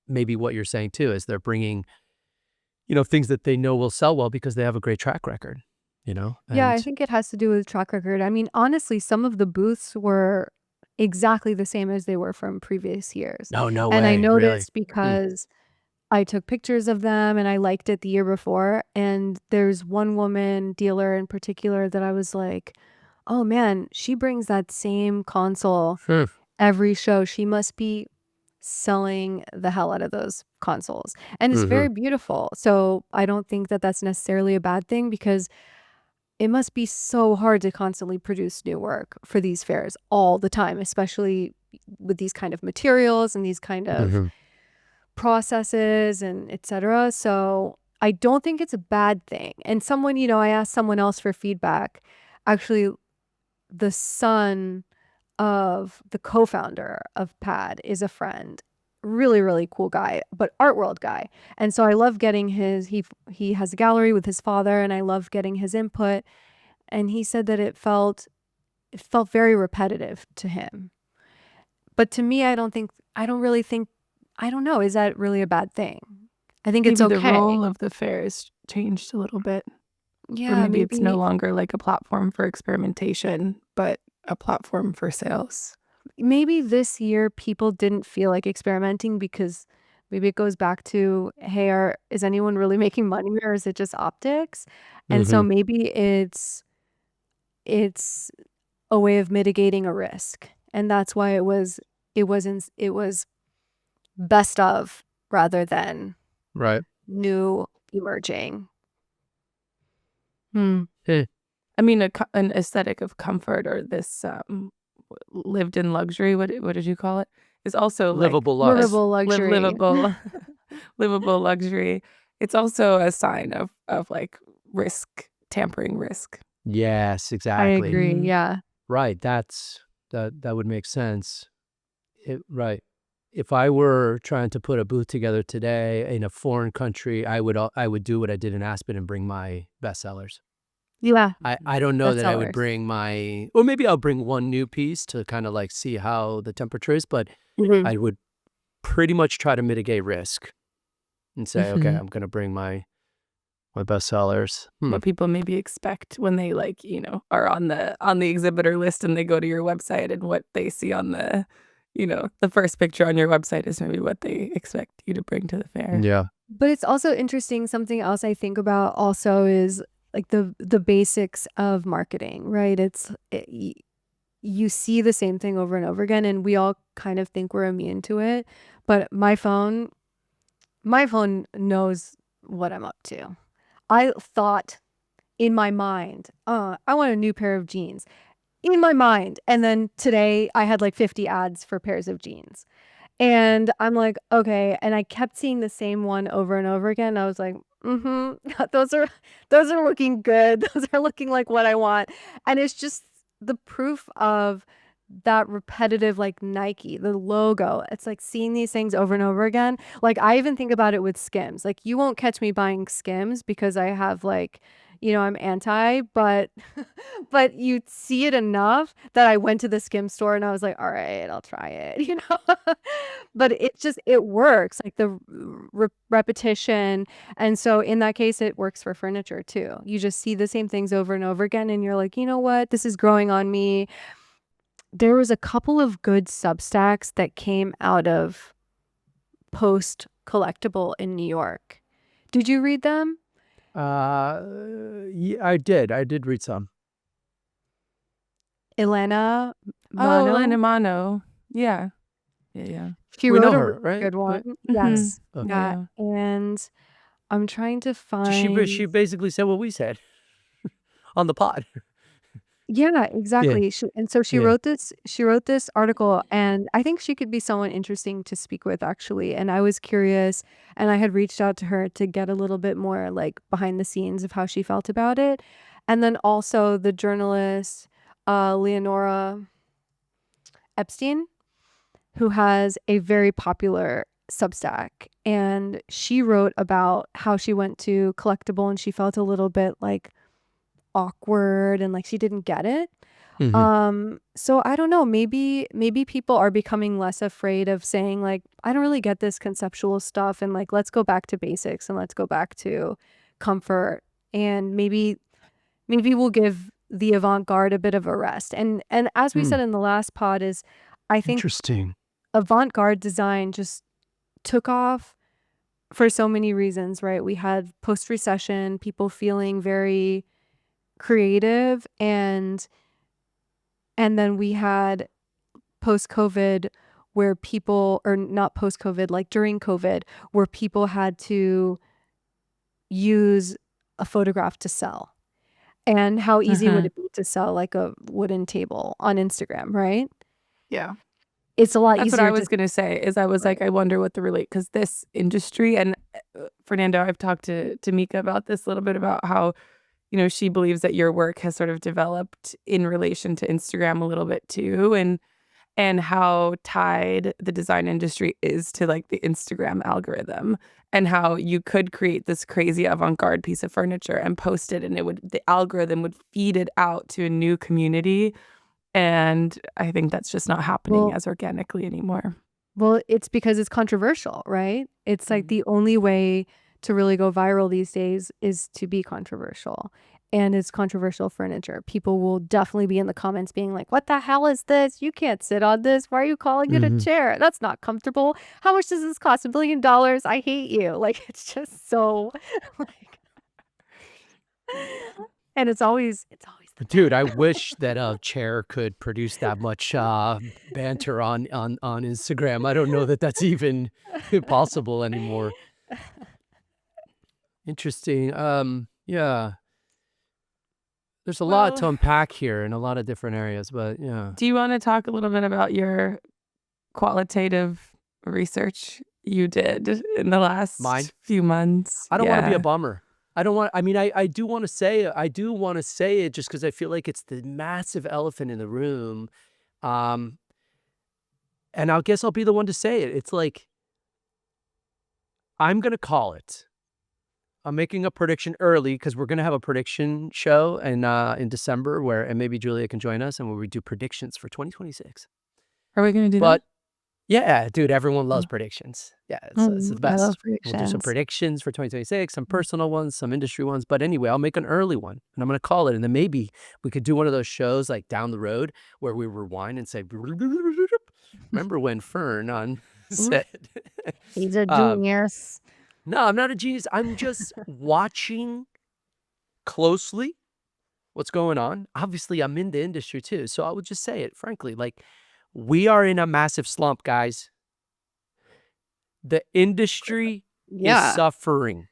maybe what you're saying too, is they're bringing, things that they know will sell well because they have a great track record, Yeah, I and think it has to do with track record. I mean, honestly, some of the booths were exactly the same as they were from previous years. no And I way, really. noticed Hmm. because I took pictures of them and I liked it the year before. And there's one woman dealer in particular that I was like, oh man, she brings that same console Hmm. every show. She must be selling the hell out of those consoles. And it's Mm-hmm. very beautiful. So I don't think that that's necessarily a bad thing, because it must be so hard to constantly produce new work for these fairs all the time, especially with these kind of materials and these kind of Mm-hmm. processes and etc. So I don't think it's a bad thing. And someone, I asked someone else for feedback. Actually, the son of the co-founder of Pad is a friend. Really, really cool guy, but art world guy. And so I love getting he has a gallery with his father, and I love getting his input. And he said that it felt very repetitive to him. But to me, I don't really think, I don't know, is that really a bad thing? I think it's Maybe the okay. role of the fair has changed a little bit. Or Yeah, maybe it's no maybe longer like a platform for experimentation, but a platform for sales. this year people didn't feel like experimenting, because maybe it goes back to, hey, is anyone really making money, or is it just optics? And so Mm-hmm. maybe it's a way of mitigating a risk. And that's why it was best of rather than Right. new emerging. Hmm. Hey. I mean, an aesthetic of comfort, or this lived in luxury. What did you call it? Is also like Livable lux. Livable luxury. livable, livable luxury. It's also a sign of like risk, tampering risk. Yes, I exactly. agree. Mm. Yeah. Right. That would make sense. Right. If I were trying to put a booth together today in a foreign country, I would do what I did in Aspen and bring my bestsellers. Yeah. I don't know that I would Bestsellers. bring or maybe I'll bring one new piece to kind of like see how the temperature is, but Mhm. I would pretty much try to mitigate risk and say, okay, Mhm. I'm going to bring my bestsellers. What people maybe expect when they are on the exhibitor list and they go to your website, and what they see on the first picture on your website is maybe what they expect you to bring to the fair. Yeah. But it's also interesting. Something else I think about also is like the basics of marketing, right? You see the same thing over and over again, and we all kind of think we're immune to it. But my phone knows what I'm up to. I thought in my mind, I want a new pair of jeans in my mind. And then today I had like 50 ads for pairs of jeans. And I'm like, okay. And I kept seeing the same one over and over again. I was like, those are looking good. Those are looking like what I want. And it's just the proof of that repetitive, like Nike, the logo. It's like seeing these things over and over again. Like I even think about it with Skims. Like you won't catch me buying Skims because I have like, I'm anti, but but you see it enough that I went to the Skim store and I was like, all right, I'll try it. But it works, like the repetition. And so in that case, it works for furniture too. You just see the same things over and over again, and you're like, you know what? This is growing on me. There was a couple of good Substacks that came out of Post Collectible in New York. Did you read them? Yeah, I did read some. Elena Oh, Mano. Elena Mano. Yeah. Yeah. She We wrote know a her, really right? good one. Mhm. Yes. Okay. Yeah. And I'm trying to She find. basically said what we said on the pod. Yeah, Yeah, exactly. So she yeah. wrote this article, and I think she could be someone interesting to speak with actually. And I was curious, and I had reached out to her to get a little bit more like behind the scenes of how she felt about it. And then also the journalist Leonora Epstein, who has a very popular Substack, and she wrote about how she went to Collectible and she felt a little bit like awkward and like she didn't get it. Mhm. So I don't know, maybe people are becoming less afraid of saying like, I don't really get this conceptual stuff, and like let's go back to basics and let's go back to comfort, and maybe we'll give the avant-garde a bit of a rest. And as we said in the last pod is I think Interesting. avant-garde design just took off for so many reasons, right? We had post-recession, people feeling very creative, and then we had post-COVID where people, or not post-COVID, like during COVID, where people had to use a photograph to sell. And how easy would Mhm. it be to sell like a wooden table on Instagram, right? Yeah. It's a lot That's what I easier was to. gonna say, is I was like, Right. I wonder what the relate, because this industry, and Fernando, I've talked to Mika about this a little bit, about how, she believes that your work has sort of developed in relation to Instagram a little bit too, and how tied the design industry is to like the Instagram algorithm, and how you could create this crazy avant-garde piece of furniture and post it, and the algorithm would feed it out to a new community. And I think that's just not happening Well, as organically anymore. it's because it's controversial, right? It's like Mhm. the only way to really go viral these days is to be controversial. And it's controversial furniture. People will definitely be in the comments being like, what the hell is this? You can't sit on this. Why are you calling it a Mhm. chair? That's not comfortable. How much does this cost? $1 billion? I hate you. Like, it's just so like, and it's always the Dude, I men. wish that a chair could produce that much banter on Instagram. I don't know that that's even possible anymore. Interesting. Yeah, there's a lot Well, to unpack here in a lot of different areas, but yeah. do you want to talk a little bit about your qualitative research you did in the Mine. last few months? I don't want to be a Yeah. bummer. I mean, I do want to say it just because I feel like it's the massive elephant in the room. Um, and I guess I'll be the one to say it. It's like, I'm gonna call it. I'm making a prediction early because we're gonna have a prediction show in December and maybe Julia can join us and where we do predictions for 2026. Are we gonna do that? But yeah, dude, everyone loves Oh. predictions. Yeah, it's the I love best. We'll do some predictions. predictions for 2026, some personal ones, some industry ones. But anyway, I'll make an early one and I'm gonna call it. And then maybe we could do one of those shows like down the road where we rewind and say, remember when Fern on Oof, said, he's a um, genius. no, I'm not a genius. I'm just watching closely what's going on. Obviously, I'm in the industry too, so I would just say it frankly, like, we are in a massive slump, guys. The industry is Yeah. suffering,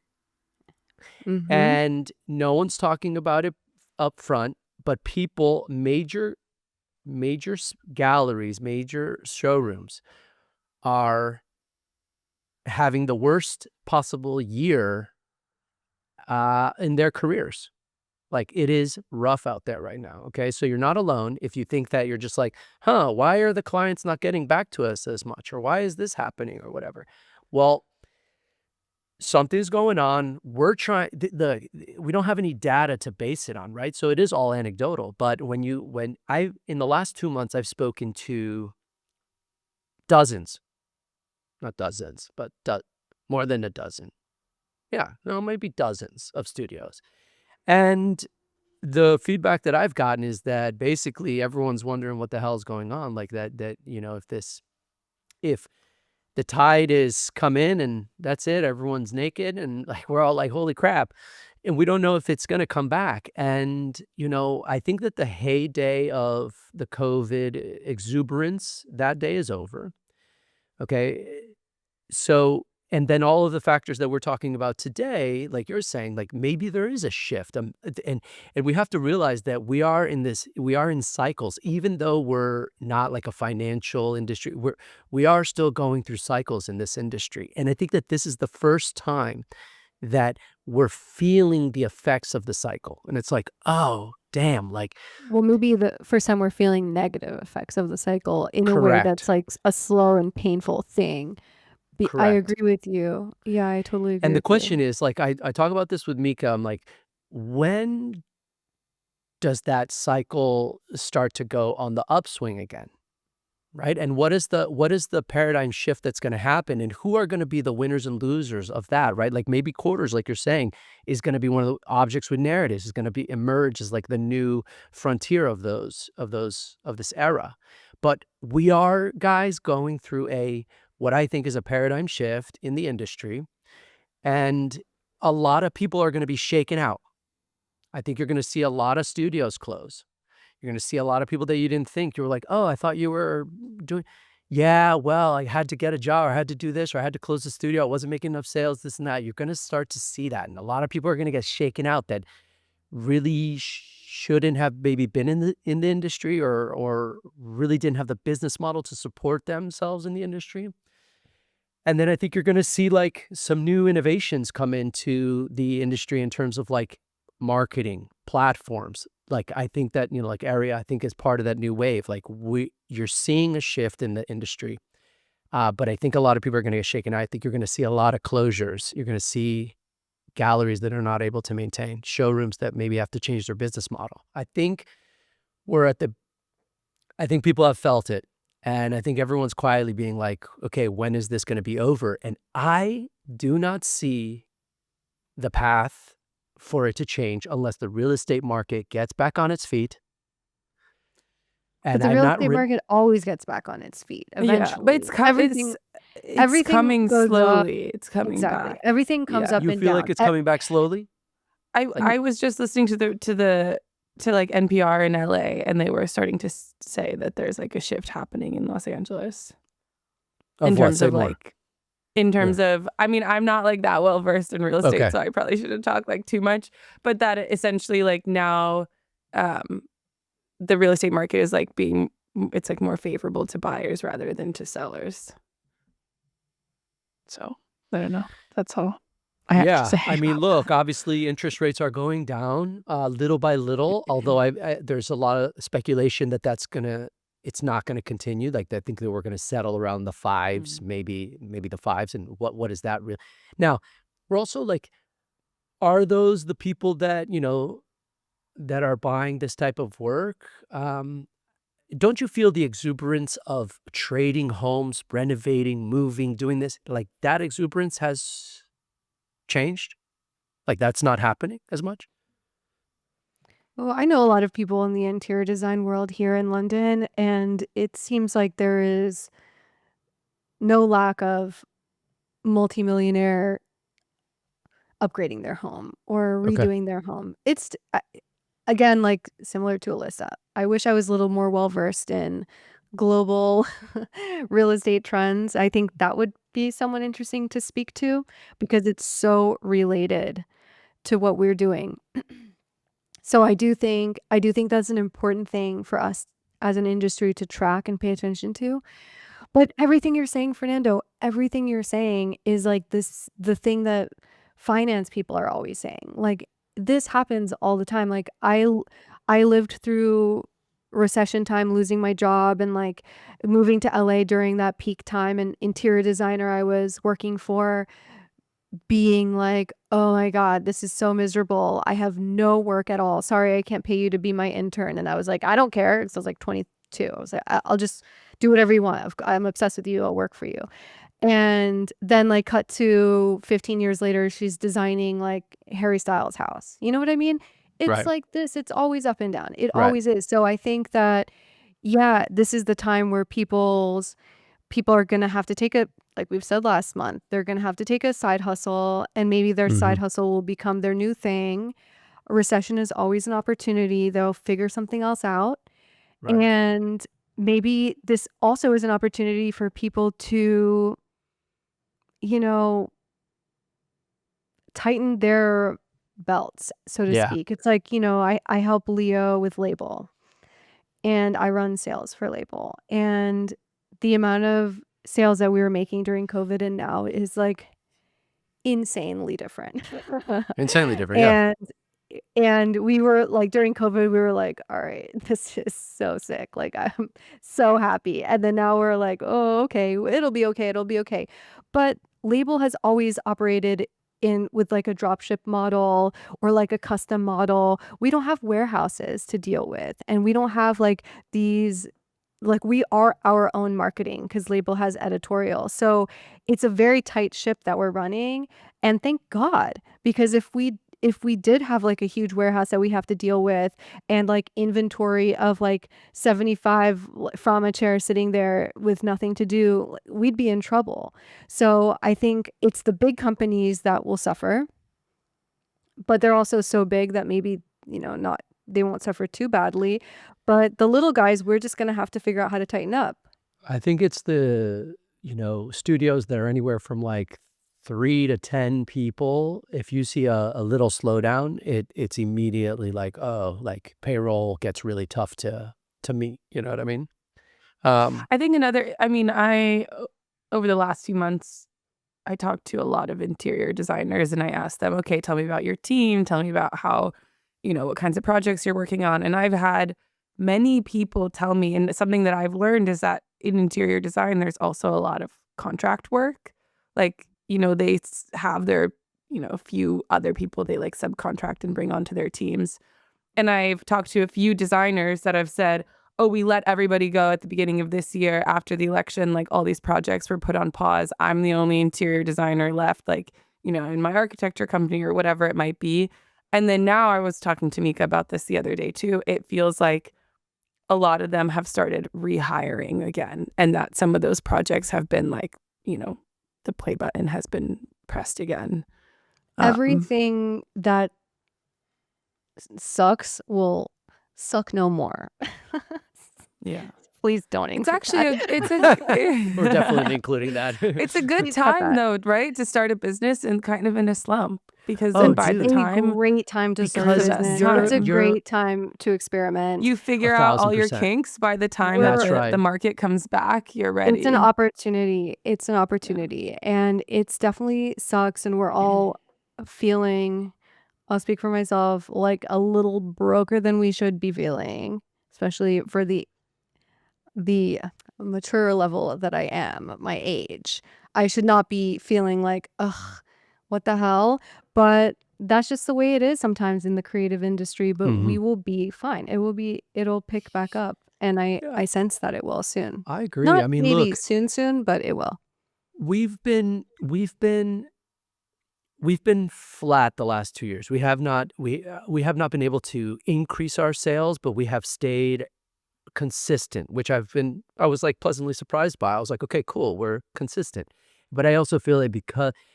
Mhm. and no one's talking about it up front, but people, major galleries, major showrooms are having the worst possible year in their careers. Like, it is rough out there right now. Okay. So you're not alone if you think that you're just like, why are the clients not getting back to us as much? Or why is this happening or whatever? Well, something's going on. We're trying we don't have any data to base it on, right? So it is all anecdotal. But in the last 2 months, I've spoken to dozens, not dozens, but more than a dozen. Yeah, no, maybe dozens of studios. And the feedback that I've gotten is that basically everyone's wondering what the hell is going on. Like that, if the tide is come in and that's it, everyone's naked and like we're all like, holy crap. And we don't know if it's going to come back. And, I think that the heyday of the COVID exuberance, that day is over. Okay. So, and then all of the factors that we're talking about today, like you're saying, like maybe there is a shift. And we have to realize that we are in cycles, even though we're not like a financial industry, we are still going through cycles in this industry. And I think that this is the first time that we're feeling the effects of the cycle. And it's like, oh, damn, like, Well, maybe the first time we're feeling negative effects of the cycle in a way that's correct, like a slow and painful thing. I correct. agree with you. Yeah, I totally agree And the with you. question is, like, I talk about this with Mika. I'm like, when does that cycle start to go on the upswing again? Right? And what is the paradigm shift that's going to happen, and who are going to be the winners and losers of that, right? Like maybe quarters, like you're saying, is going to be one of the objects with narratives, is going to be emerge as like the new frontier of this era. But we are, guys, going through what I think is a paradigm shift in the industry, and a lot of people are going to be shaken out. I think you're going to see a lot of studios close. You're going to see a lot of people that you didn't think. You were like, oh, I thought you were doing, yeah, well, I had to get a job, or I had to do this, or I had to close the studio. I wasn't making enough sales, this and that. You're going to start to see that. And a lot of people are going to get shaken out that really shouldn't have maybe been in the industry, or really didn't have the business model to support themselves in the industry. And then I think you're going to see like some new innovations come into the industry in terms of like marketing platforms. Like I think that, like area, I think is part of that new wave. Like you're seeing a shift in the industry. But I think a lot of people are going to get shaken out. I think you're going to see a lot of closures. You're going to see galleries that are not able to maintain, showrooms that maybe have to change their business model. We're at the, I think people have felt it. And I think everyone's quietly being like, okay, when is this going to be over? And I do not see the path for it to change unless the real estate market gets back on its feet. But And the I'm real not estate market always gets back on its feet Yeah, but eventually. Everything it's everything coming goes up. slowly. It's coming Exactly. back. Everything comes Yeah. up You and feel like down. it's coming back slowly? Like, I was just listening to like NPR in LA, and they were starting to say that there's like a shift happening in Los Angeles in of what? terms Say of more. like in terms of, I mean, I'm not like that well versed in real estate, Okay. so I probably shouldn't talk like too much, but that essentially like now the real estate market is like it's like more favorable to buyers rather than to sellers. So I don't know. That's all I have to Yeah. say I mean, about look, that. obviously interest rates are going down little by little, although there's a lot of speculation that it's not going to continue. Like I think that we're going to settle around the fives, maybe the fives. And what is that real? Now, we're also like, are those the people that, that are buying this type of work? Don't you feel the exuberance of trading homes, renovating, moving, doing this? Like that exuberance has changed? Like that's not happening as much? Well, I know a lot of people in the interior design world here in London, and it seems like there is no lack of multimillionaire upgrading their home or Okay. redoing their home. Again, like similar to Alyssa. I wish I was a little more well versed in global real estate trends. I think that would be someone interesting to speak to because it's so related to what we're doing. So I do think that's an important thing for us as an industry to track and pay attention to. But everything you're saying, Fernando, everything you're saying is like the thing that finance people are always saying. Like this happens all the time. Like I lived through recession time, losing my job and like moving to LA during that peak time, and interior designer I was working for being like, "Oh my God, this is so miserable. I have no work at all. Sorry, I can't pay you to be my intern." And I was like, "I don't care." Because I was like 22. I was like, I'll just do whatever you want. I'm obsessed with you. I'll work for you." And then like cut to 15 years later, she's designing like Harry Styles' house. You know what I mean? It's Right. like this. It's always up and down. It Right. always is. So I think that, yeah, this is the time where people are going to have to take a, like we've said last month, they're going to have to take a side hustle, and maybe their Hmm. side hustle will become their new thing. A recession is always an opportunity. They'll figure something else out. Right. And maybe this also is an opportunity for people to, you know, tighten their belts, so to Yeah. speak. It's like, I help Leo with Label and I run sales for Label. And the amount of sales that we were making during COVID and now is like insanely different. Insanely different. Yeah. And we were like during COVID, we were like, all right, this is so sick. Like I'm so happy. And then now we're like, oh, okay, it'll be okay, it'll be okay. But Label has always operated in with like a drop ship model or like a custom model. We don't have warehouses to deal with. And we don't have like these, like we are our own marketing because Label has editorial. So it's a very tight ship that we're running. And thank God, because if we did have like a huge warehouse that we have to deal with and like inventory of like 75 Frama chairs sitting there with nothing to do, we'd be in trouble. So I think it's the big companies that will suffer, but they're also so big that maybe, not, they won't suffer too badly. But the little guys, we're just going to have to figure out how to tighten up. I think it's the, studios that are anywhere from like 3 to 10 people. If you see a little slowdown, it's immediately like, oh, like payroll gets really tough to meet. You know what I mean? I think over the last few months, I talked to a lot of interior designers and I asked them, okay, tell me about your team. Tell me about how, what kinds of projects you're working on. And I've had many people tell me, and something that I've learned is that in interior design, there's also a lot of contract work. Like, they have their, a few other people they like subcontract and bring onto their teams. And I've talked to a few designers that have said, oh, we let everybody go at the beginning of this year after the election. Like all these projects were put on pause. I'm the only interior designer left, like, in my architecture company or whatever it might be. And then now I was talking to Mika about this the other day too. It feels like a lot of them have started rehiring again. And that some of those projects have been like, the play button has been pressed again. Everything that sucks will suck no more. Yeah. Please don't It's include actually that. We're definitely including that. it's a good Please cut time that. though, right? To start a business and kind of in a slump because Oh, then by It's the dude. a time great time to start a Because the best business. you're It's a time. you're great time to experiment. You figure out all your 1,000%. kinks by the time that That's We're the right. market comes back, you're It's an ready. opportunity. It's an Yeah. opportunity. And it's definitely sucks, and we're all feeling, I'll speak for myself, like a little broker than we should be feeling, especially for the mature level that I am, my age. I should not be feeling like, ugh, what the hell? But that's just the way it is sometimes in the creative industry, but Hmm. we will be fine. It'll pick back up. And I Yeah, I sense that it will soon. I agree. Not I mean, maybe look, soon, but it will. we've been flat the last 2 years. We have not been able to increase our sales, but we have stayed consistent, which I was like pleasantly surprised by. I was like, okay, cool, we're consistent. But I also feel like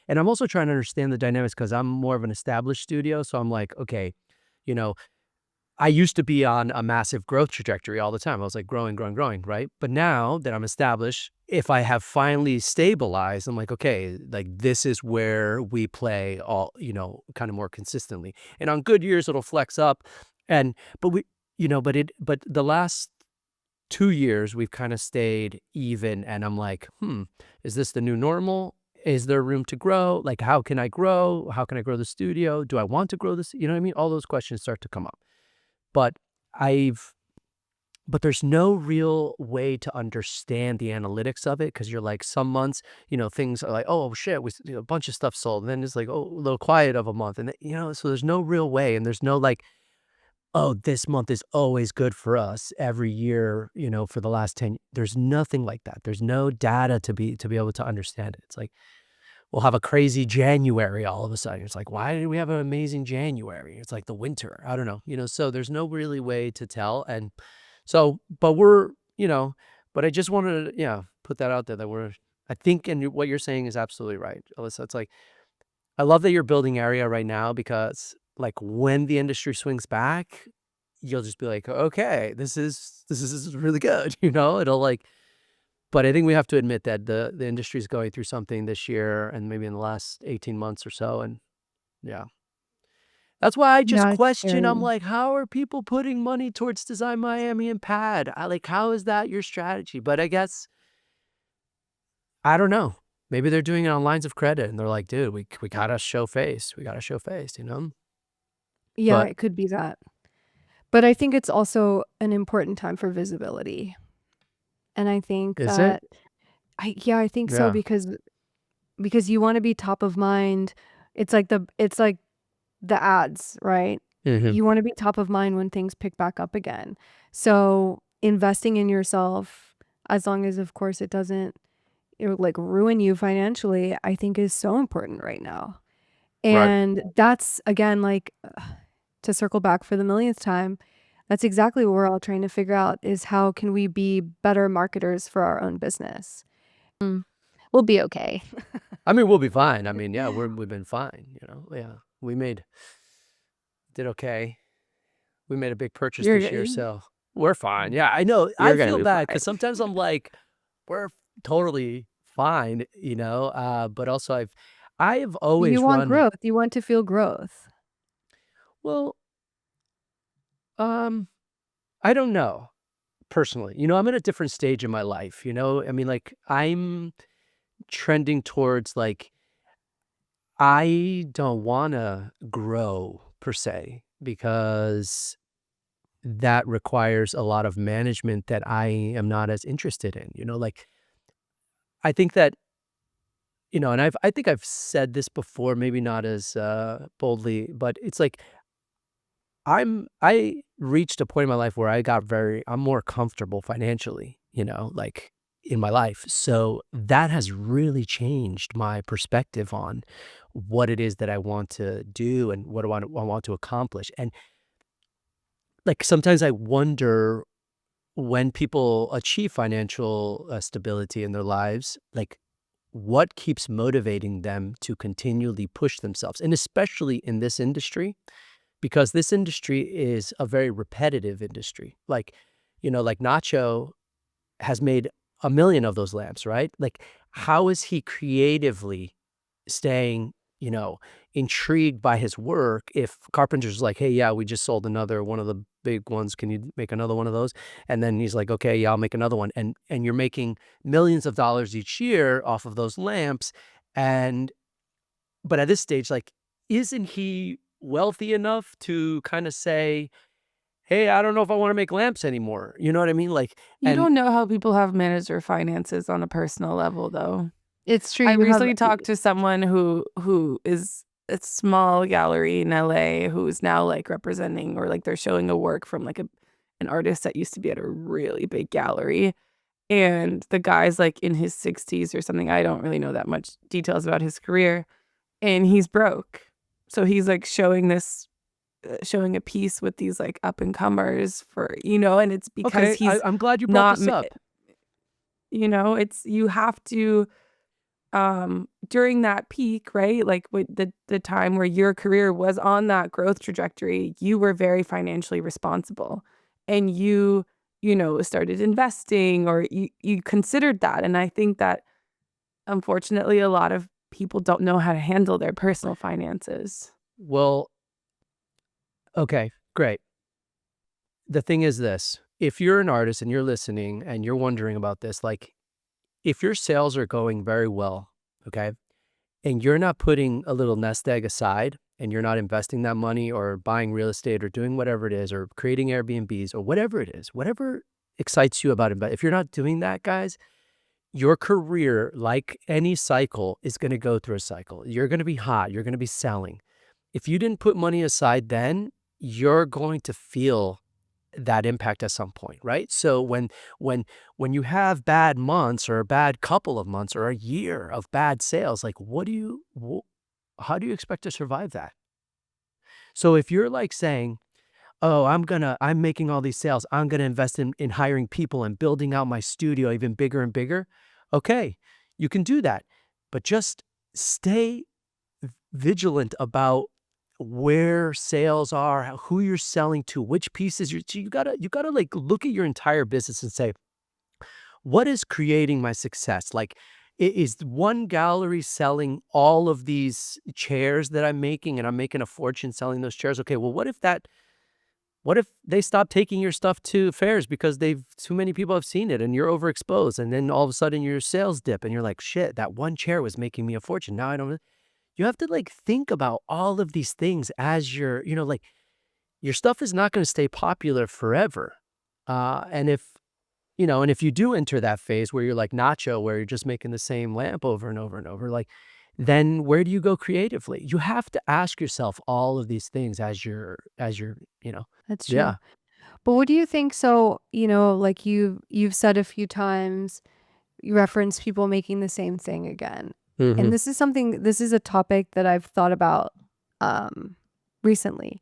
and I'm also trying to understand the dynamics because I'm more of an established studio. So I'm like, okay, you know, I used to be on a massive growth trajectory all the time. I was like growing, growing, growing, right? But now that I'm established, if I have finally stabilized, I'm like, okay, like this is where we play all, kind of more consistently. And on good years, it'll flex up. And, but we, but the last 2 years, we've kind of stayed even. And I'm like, is this the new normal? Is there room to grow? Like, how can I grow? How can I grow the studio? Do I want to grow this? You know what I mean? All those questions start to come up. But I've but there's no real way to understand the analytics of it because you're like some months, things are like, oh shit, a bunch of stuff sold. And then it's like, oh, a little quiet of a month. And so there's no real way. And there's no like, oh, this month is always good for us every year, for the last 10. There's nothing like that. There's no data to be able to understand it. It's like, we'll have a crazy January all of a sudden. It's like, why did we have an amazing January? It's like the winter. I don't know. So there's no really way to tell. And so, but but I just wanted to, put that out there that I think, and what you're saying is absolutely right, Alyssa. It's like, I love that you're building area right now because like when the industry swings back, you'll just be like, okay, this is really good. It'll like, but I think we have to admit that the industry is going through something this year and maybe in the last 18 months or so. And yeah, that's why I just Yeah, it's question. I'm scary. like, how are people putting money towards Design Miami and Pad? How is that your strategy? But I guess, I don't know. Maybe they're doing it on lines of credit and they're like, dude, we gotta show face. We gotta show face. Yeah, But it could be that. But I think it's also an important time for visibility. And I think is it? that I think so Yeah. because you want to be top of mind. It's like the ads, right? Hmm. You want to be top of mind when things pick back up again. So investing in yourself, as long as of course it doesn't like ruin you financially, I think is so important right now. Right. And that's again like to circle back for the millionth time, that's exactly what we're all trying to figure out is how can we be better marketers for our own business. We'll be okay. I mean, we'll be fine. I mean, yeah, we've been fine. Yeah, did okay. We made a big purchase You're this year, good. so we're fine. Yeah, I know. I You're gonna feel be bad fine. because sometimes I'm like, we're totally fine, but also I have You always want run. growth. You want to feel growth. Well, um, I don't know personally. I'm at a different stage in my life. I mean, like I'm trending towards like I don't want to grow per se because that requires a lot of management that I am not as interested in. Like I think that, and I think I've said this before, maybe not as boldly, but it's like I reached a point in my life where I'm more comfortable financially, like in my life. So that has really changed my perspective on what it is that I want to do and what I want to accomplish. And like sometimes I wonder when people achieve financial stability in their lives, like what keeps motivating them to continually push themselves, and especially in this industry, because this industry is a very repetitive industry. Like Nacho has made a million of those lamps, right? Like, how is he creatively staying, intrigued by his work if Carpenter's like, hey, yeah, we just sold another one of the big ones. Can you make another one of those? And then he's like, okay, yeah, I'll make another one. And you're making millions of dollars each year off of those lamps. But at this stage, like, isn't he wealthy enough to kind of say, hey, I don't know if I want to make lamps anymore. You know what I mean? Like, You and don't know how people have managed their finances on a personal level, though. It's true. I You have recently talked to someone who is a small gallery in LA who's now like representing or like they're showing a work from like an artist that used to be at a really big gallery. And the guy's like in his 60s or something. I don't really know that much details about his career. And he's broke. So he's like showing a piece with these like up and comers for, and it's because okay, he's I'm glad you brought not, this up. it's you have to during that peak, right? Like with the time where your career was on that growth trajectory, you were very financially responsible and you started investing or you considered that. And I think that unfortunately a lot of people don't know how to handle their personal finances. Well, okay, great. The thing is this, if you're an artist and you're listening and you're wondering about this, like if your sales are going very well, okay, and you're not putting a little nest egg aside and you're not investing that money or buying real estate or doing whatever it is or creating Airbnbs or whatever it is, whatever excites you about it. But if you're not doing that, guys, your career, like any cycle, is going to go through a cycle. You're going to be hot. You're going to be selling. If you didn't put money aside then, you're going to feel that impact at some point, right? So when you have bad months or a bad couple of months or a year of bad sales, like how do you expect to survive that? So if you're like saying, "Oh, I'm making all these sales. I'm gonna invest in hiring people and building out my studio even bigger and bigger." Okay, you can do that, but just stay vigilant about where sales are, who you're selling to, which pieces you gotta like look at your entire business and say, what is creating my success? Like, is one gallery selling all of these chairs that I'm making and I'm making a fortune selling those chairs? Okay, well, what if they stop taking your stuff to fairs because too many people have seen it and you're overexposed and then all of a sudden your sales dip and you're like, shit, that one chair was making me a fortune. Now I don't. You have to like think about all of these things as like your stuff is not going to stay popular forever. And if you do enter that phase where you're like Nacho, where you're just making the same lamp over and over and over, like, then where do you go creatively? You have to ask yourself all of these things as you're. That's true. Yeah. But what do you think? So, like you've said a few times, you reference people making the same thing again. Hmm. And this is a topic that I've thought about recently.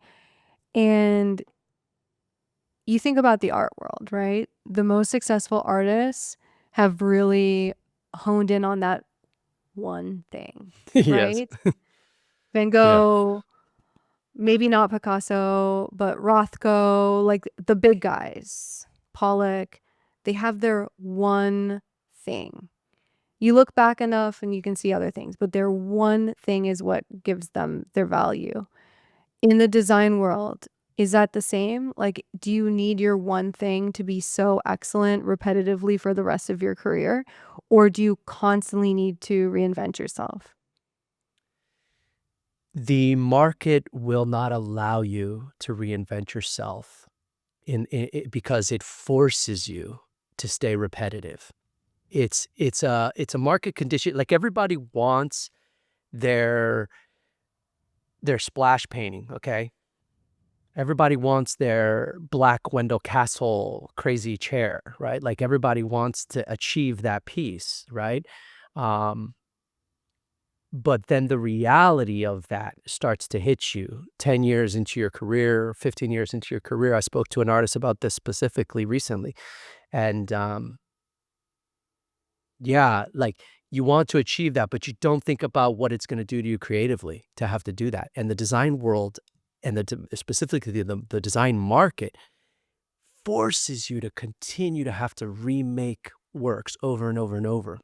And you think about the art world, right? The most successful artists have really honed in on that one thing, Yes. right? Van Yeah. Gogh, maybe not Picasso, but Rothko, like the big guys, Pollock, they have their one thing. You look back enough and you can see other things, but their one thing is what gives them their value. In the design world, is that the same? Like, do you need your one thing to be so excellent repetitively for the rest of your career? Or do you constantly need to reinvent yourself? The market will not allow you to reinvent yourself because it forces you to stay repetitive. It's a market condition. Like everybody wants their splash painting, okay? Everybody wants their black Wendell Castle crazy chair, right? Like everybody wants to achieve that piece, right? Um, but then the reality of that starts to hit you 10 years into your career, 15 years into your career. I spoke to an artist about this specifically recently. And yeah, like you want to achieve that, but you don't think about what it's going to do to you creatively to have to do that. And the design world and specifically the design market forces you to continue to have to remake works over and over and over.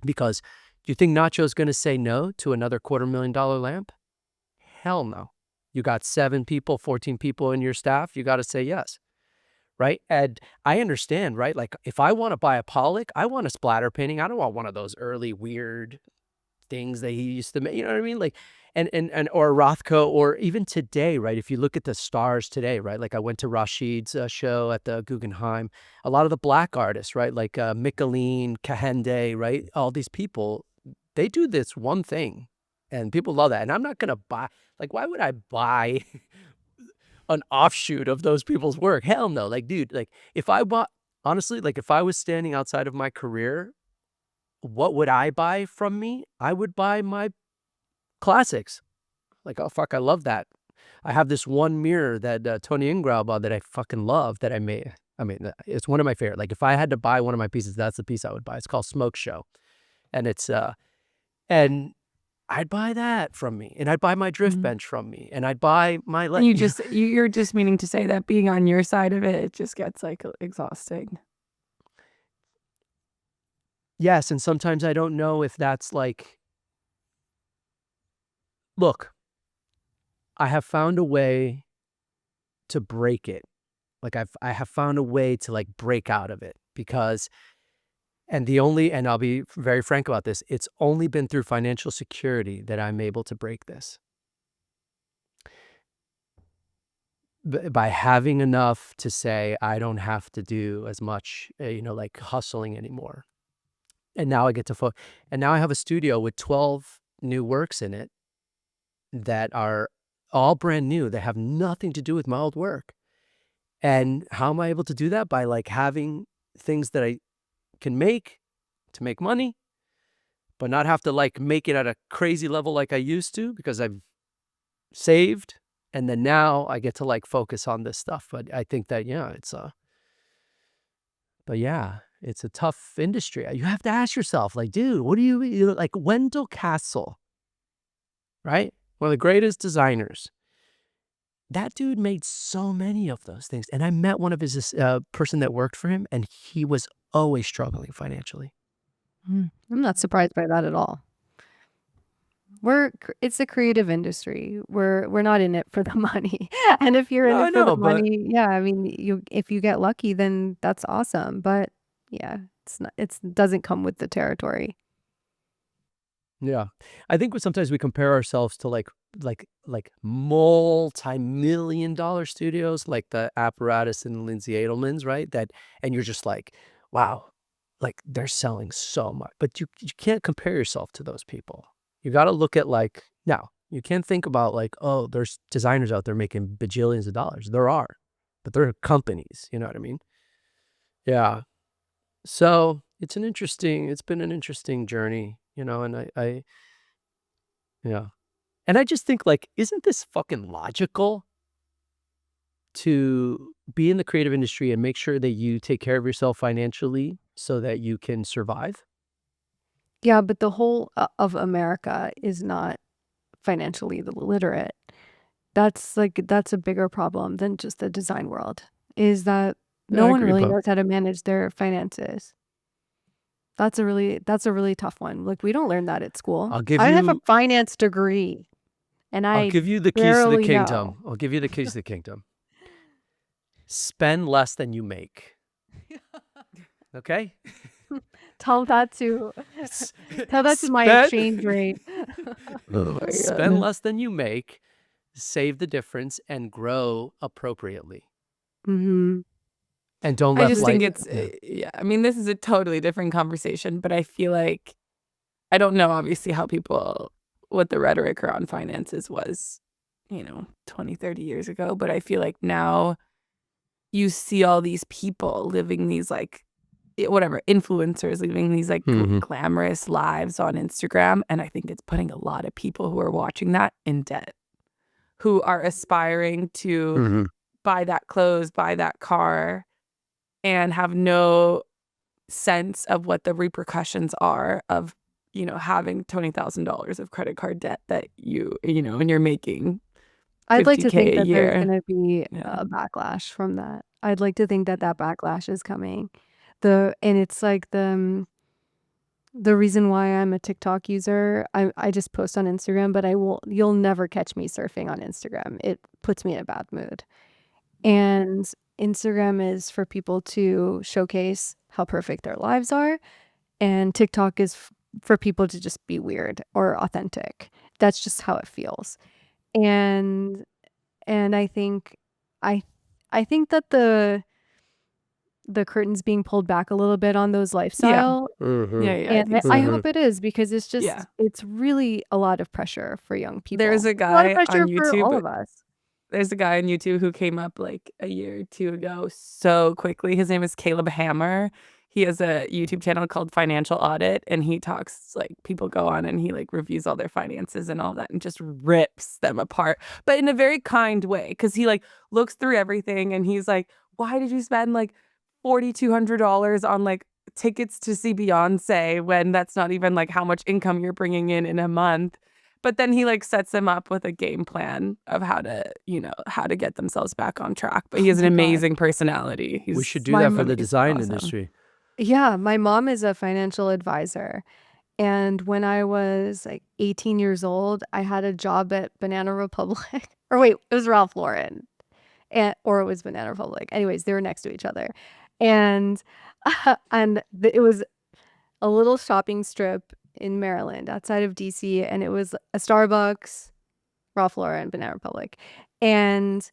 Because do you think Nacho's going to say no to another $250,000 lamp? Hell no. You got 7 people, 14 people in your staff, you got to say yes. Right? And I understand, right? Like if I want to buy a Pollock, I want a splatter painting. I don't want one of those early weird things that he used to make. You know what I mean? Like, and or Rothko, or even today, right? If you look at the stars today, right? Like I went to Rashid's show at the Guggenheim. A lot of the black artists, right? Like Michelin, Kahende, right? All these people, they do this one thing, and people love that. And I'm not gonna buy. Like, why would I buy an offshoot of those people's work? Hell no. Like, dude, like if I bought, honestly, like if I was standing outside of my career, what would I buy from me? I would buy my classics. Like, oh, fuck, I love that. I have this one mirror that Tony Ingrao bought that I fucking love that I made. I mean, it's one of my favorite. Like, if I had to buy one of my pieces, that's the piece I would buy. It's called Smoke Show. And it's And I'd buy that from me, and I'd buy my drift bench from me, and I'd buy my And you're just meaning to say that being on your side of it just gets like exhausting. Yes, and sometimes I don't know if that's like, look, I have found a way to break it. Like I have found a way to like break out of it because and I'll be very frank about this, it's only been through financial security that I'm able to break this. By having enough to say I don't have to do as much, like hustling anymore. And now I get to and now I have a studio with 12 new works in it that are all brand new. They have nothing to do with my old work. And how am I able to do that? By like having things that I can make to make money, but not have to like make it at a crazy level like I used to because I've saved. And then now I get to like focus on this stuff. But I think that, yeah, it's a tough industry. You have to ask yourself, like, dude, what do you like Wendell Castle, right? One of the greatest designers. That dude made so many of those things. And I met one of his person that worked for him, and he was always struggling financially. I'm not surprised by that at all. It's a creative industry. We're not in it for the money. And if you're in No, I it for the know, but money, yeah, I mean, if you get lucky, then that's awesome. But yeah, it doesn't come with the territory. yeah, I think sometimes we compare ourselves to like multi-million-dollar studios, like the Apparatus and Lindsay Edelman's, right? And you're just like, wow, like they're selling so much, but you can't compare yourself to those people. You got to look at like, now you can't think about like, oh, there's designers out there making bajillions of dollars. There are, but they're companies. You know what I mean? Yeah. So it's been an interesting journey, and yeah. And I just think like, isn't this fucking logical to be in the creative industry and make sure that you take care of yourself financially so that you can survive? Yeah, but the whole of America is not financially literate. That's a bigger problem than just the design world, is that Yeah, no I one agree, really but knows how to manage their finances. That's a really tough one. Like, we don't learn that at school. I'll give I have a you finance degree, and I'll I give you the keys to the barely know. kingdom. I'll give you the keys to the kingdom. Spend less than you make. Okay? Tell that to S- tell that to my Spend exchange rate. Oh my spend God. less than you make, save the difference, and grow appropriately. Mhm. And don't I let just think life. it's, Yeah. yeah, I mean, this is a totally different conversation, but I feel like, I don't know, obviously, what the rhetoric around finances was, 20, 30 years ago, but I feel like now you see all these people living these like, whatever, influencers living these like Mhm. glamorous lives on Instagram. And I think it's putting a lot of people who are watching that in debt, who are aspiring to Mhm. buy that clothes, buy that car, and have no sense of what the repercussions are of, having $20,000 of credit card debt that and you're making I'd like to think 50K a that there's year. gonna be Yeah. a backlash from that. I'd like to think that backlash is coming. And it's like the reason why I'm a TikTok user, I just post on Instagram, but you'll never catch me surfing on Instagram. It puts me in a bad mood. And Instagram is for people to showcase how perfect their lives are, and TikTok is for people to just be weird or authentic. That's just how it feels. And and I I think that the curtain's being pulled back a little bit on those Yeah. lifestyle, Yeah, Mhm. yeah, I and think I so. hope it is, because Yeah. it's really a lot of pressure for young There's people. a A lot of guy on pressure for all YouTube of us. There's a guy on YouTube who came up like a year or two ago so quickly. His name is Caleb Hammer. He has a YouTube channel called Financial Audit, and he talks like people go on and he like reviews all their finances and all that and just rips them apart, but in a very kind way, because he like looks through everything and he's like, why did you spend like $4,200 on like tickets to see Beyonce when that's not even like how much income you're bringing in a month. But then he like sets them up with a game plan of how to get themselves back on track. But he Oh has an my God. amazing personality. We should He's do My that for m- the design awesome. industry. yeah, my mom is a financial advisor. And when I was like 18 years old, I had a job at Banana Republic. Or wait, it was Ralph Lauren. Or it was Banana Republic. Anyways, they were next to each other. And it was a little shopping strip in Maryland outside of DC, and it was a Starbucks, Ralph Lauren, Banana Republic. And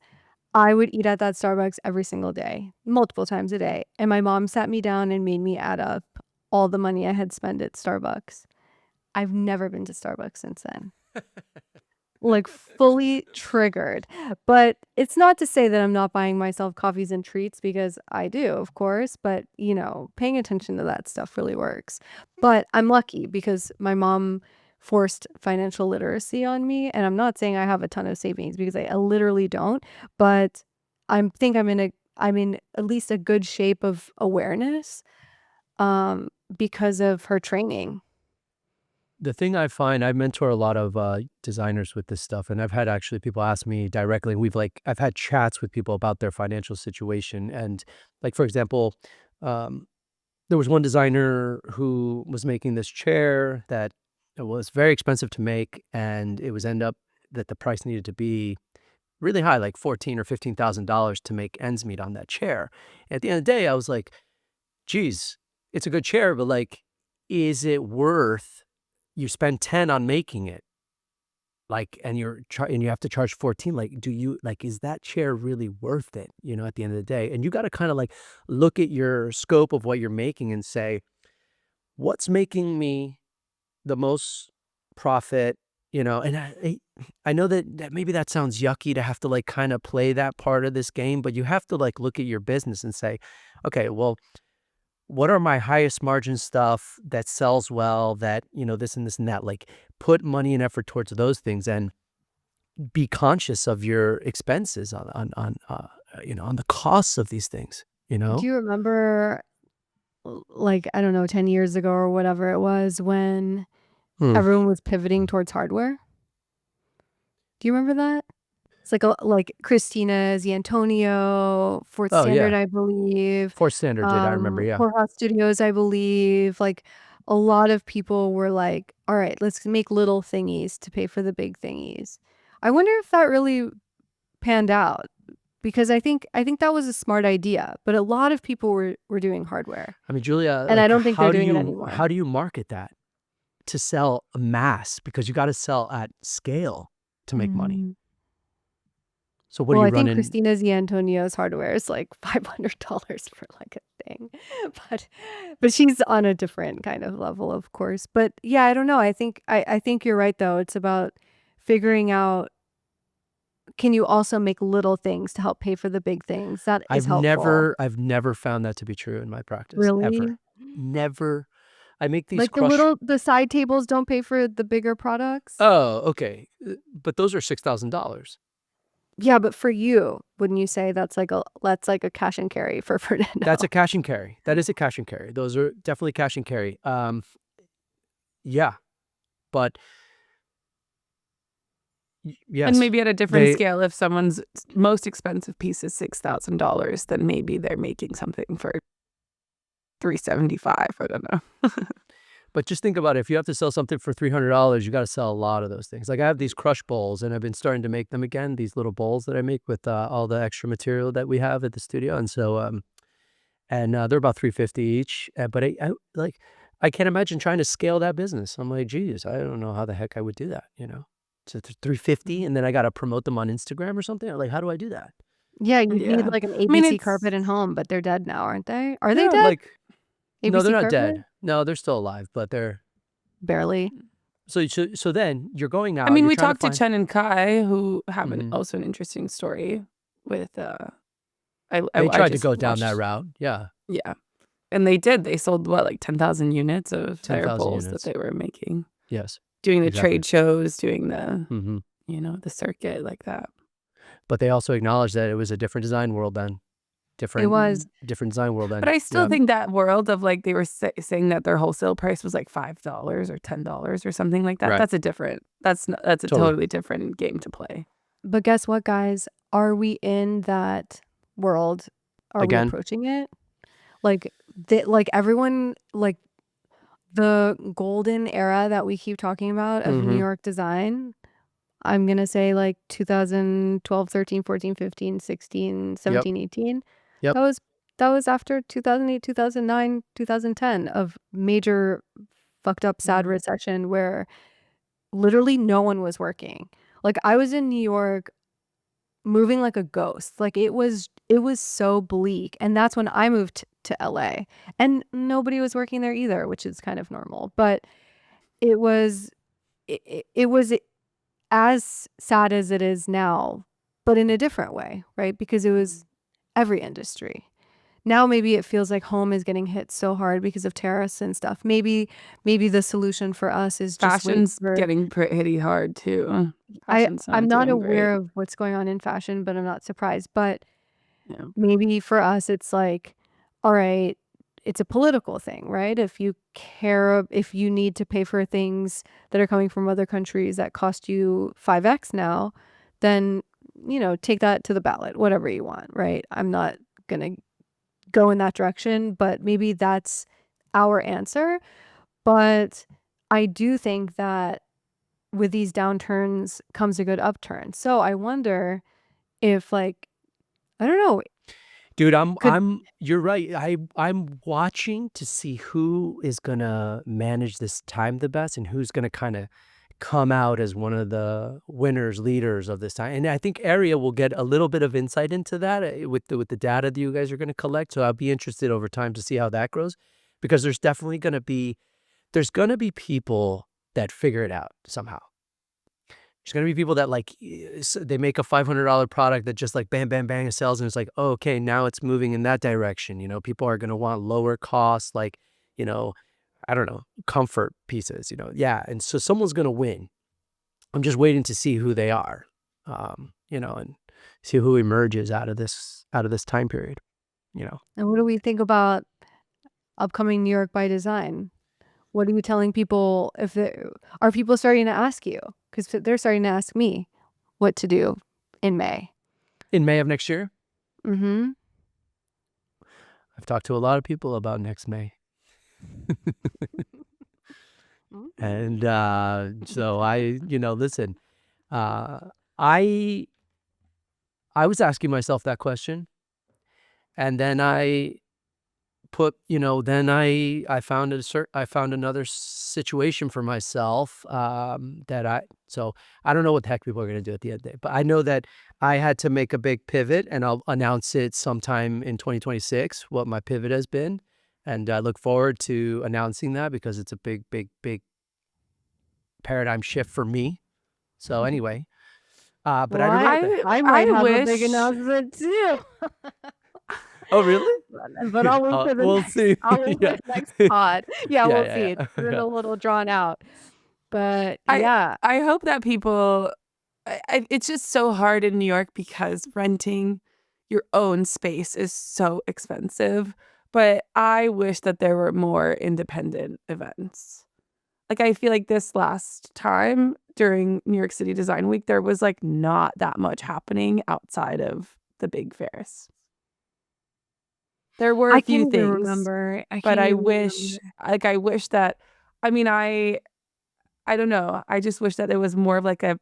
I would eat at that Starbucks every single day, multiple times a day. And my mom sat me down and made me add up all the money I had spent at Starbucks. I've never been to Starbucks since then. Like fully triggered. But it's not to say that I'm not buying myself coffees and treats, because I do, of course, but paying attention to that stuff really works. But I'm lucky because my mom forced financial literacy on me, and I'm not saying I have a ton of savings because I literally don't, but think I'm in at least a good shape of awareness because of her training. The thing I find, I mentor a lot of designers with this stuff, and I've had actually people ask me directly. I've had chats with people about their financial situation, and like for example, um, there was one designer who was making this chair that it was very expensive to make, and it was end up that the price needed to be really high, like $14,000 or $15,000 to make ends meet on that chair. At the end of the day, I was like, geez, it's a good chair, but like, is it worth you spend 10 on making it, like, and and you have to charge 14, like, is that chair really worth it, at the end of the day? And you got to kind of like look at your scope of what you're making and say, what's making me the most profit, and I know that maybe that sounds yucky to have to like kind of play that part of this game, but you have to like look at your business and say, okay, well, what are my highest margin stuff that sells well, that, this and this and that, like put money and effort towards those things and be conscious of your expenses on the costs of these things, Do you remember, like, I don't know, 10 years ago or whatever it was, when Hmm. everyone was pivoting towards hardware? Do you remember that? It's like Christina Antonio, Fort Oh Standard, yeah. I believe, Fourth Standard did, I remember, yeah. Courthouse Studios, I believe. Like a lot of people were like, all right, let's make little thingies to pay for the big thingies. I wonder if that really panned out, because I think that was a smart idea, but a lot of people were doing hardware. I mean, Julia, And I like don't think they're doing it anymore. how do you market that to sell mass? Because you got to sell at scale to make money. Mm. So what Well, do I you run think in? Christina Antonio's hardware is like $500 for like a thing. But she's on a different kind of level, of course. But yeah, I don't know. I think you're right though. It's about figuring out, can you also make little things to help pay for the big things? That is helpful. I've never found that to be true in my practice, Really? ever. Never. I make these Like the side tables don't pay for the bigger products? Oh, okay. But those are $6,000. Yeah, but for you, wouldn't you say that's like a cash and carry for Fernando? That's a cash and carry. That is a cash and carry. Those are definitely cash and carry. Yeah, but yes. And maybe at a different scale, if someone's most expensive piece is $6,000, then maybe they're making something for $375. I don't know. But just think about it. If you have to sell something for $300, you got to sell a lot of those things. Like I have these crush bowls, and I've been starting to make them again. These little bowls that I make with all the extra material that we have at the studio, and so they're about $350 each. But I can't imagine trying to scale that business. I'm like, geez, I don't know how the heck I would do that. So $350, and then I got to promote them on Instagram or something. Like, how do I do that? Yeah, you Yeah. need like an I mean, ABC carpet in home, but they're dead now, aren't they? Are they Yeah, dead? like, no, ABC they're not carpet? dead. No, they're still alive, but they're Barely. so then you're going out. I mean, you're we trying talked to find- Chen and Kai, who have Mhm. also an interesting story with They tried to go down that route. Yeah. Yeah. And they did. They sold like 10,000 units of their 10,000 bowls units. that they were making. Yes. Doing the Exactly. trade shows, doing the Hmm. the circuit like that. But they also acknowledged that it was a different design world then. different was. different design world. But And I still think that world of like they were saying that their wholesale price was like $5 or $10 or something like that. Right. That's a Totally. totally different game to play. But guess what, guys? Are we in that world? Are we Again? approaching it? Like everyone, like the golden era that we keep talking about of New Mhm. York design, I'm going to say like 2012, 13, 14, 15, 16, Yep. 17, 18. Yep. That was after 2008, 2009, 2010 of major fucked up sad recession where literally no one was working. Like I was in New York moving like a ghost. Like it was so bleak. And that's when I moved to LA. And nobody was working there either, which is kind of normal. But it was it was as sad as it is now, but in a different way, right? Because it was every industry. Now maybe it feels like home is getting hit so hard because of tariffs and stuff. Maybe the solution for us is just wait Fashion's for getting pretty hard too. I'm not doing aware great. of what's going on in fashion, but I'm not surprised. But Yeah. maybe for us, it's like, all right, it's a political thing, right? If you need to pay for things that are coming from other countries that cost you 5x now, then, take that to the ballot, whatever you want, right? I'm not going to go in that direction, but maybe that's our answer. But I do think that with these downturns comes a good upturn. So I wonder if like, I don't know, Dude, could you're right. I'm watching to see who is gonna manage this time the best and who's gonna kind of come out as one of the winners, leaders of this time. And I think Area will get a little bit of insight into that with the data that you guys are gonna collect. So I'll be interested over time to see how that grows, because there's definitely gonna be people that figure it out somehow. There's gonna be people that like they make a $500 product that just like bam, bam, bang, it sells, and it's like, oh, okay, now it's moving in that direction. People are gonna want lower cost, like, I don't know, comfort pieces. Yeah, and so someone's gonna win. I'm just waiting to see who they are, and see who emerges out of this time period. and what do we think about upcoming New York by Design? What are you telling people are people starting to ask you? Because they're starting to ask me what to do in May. In May of next year, Mm-hmm. I've talked to a lot of people about next May. And so listen, I was asking myself that question, and then I found another situation for myself, so I don't know what the heck people are going to do at the end of the day, but I know that I had to make a big pivot, and I'll announce it sometime in 2026, what my pivot has been. And I look forward to announcing that because it's a big, big, big paradigm shift for me. So anyway, but Well, I don't know what the I might have a big wish announcement too. Oh, really? But I'll wait for the We'll next. see. I'll wait for Yeah. the next pod. Yeah, Yeah, we'll yeah, see. yeah. It's been Yeah. a little drawn out, but I yeah, I hope that people it's just so hard in New York because renting your own space is so expensive. But I wish that there were more independent events. Like I feel like this last time during New York City Design Week, there was like not that much happening outside of the big fairs. There were I a few can't even things, remember. I but can't I even wish remember. I wish that I mean I don't know. I just wish that it was more of like a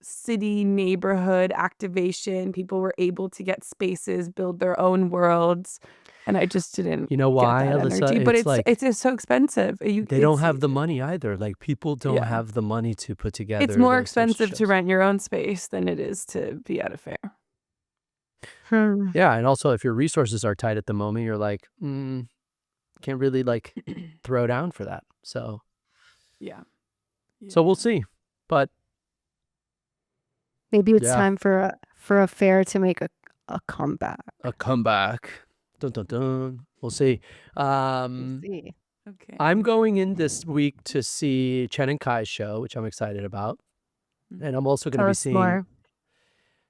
city neighborhood activation. People were able to get spaces, build their own worlds, and I just didn't You know get why, that Alyssa? energy. But It's like it's just so expensive. they don't have the money either. Like people don't Yeah. have the money to put It's together more those types of expensive to shows. rent your own space than it is to be at a fair. Yeah, and also if your resources are tight at the moment, you're like, can't really like throw down for that. So Yeah. we'll see. But Maybe it's yeah, time for a fair to make a comeback. a comeback. Dun dun dun. We'll see. We'll see. Okay. I'm going in this week to see Chen and Kai's show, which I'm excited about. And I'm also going to Tell be us seeing more.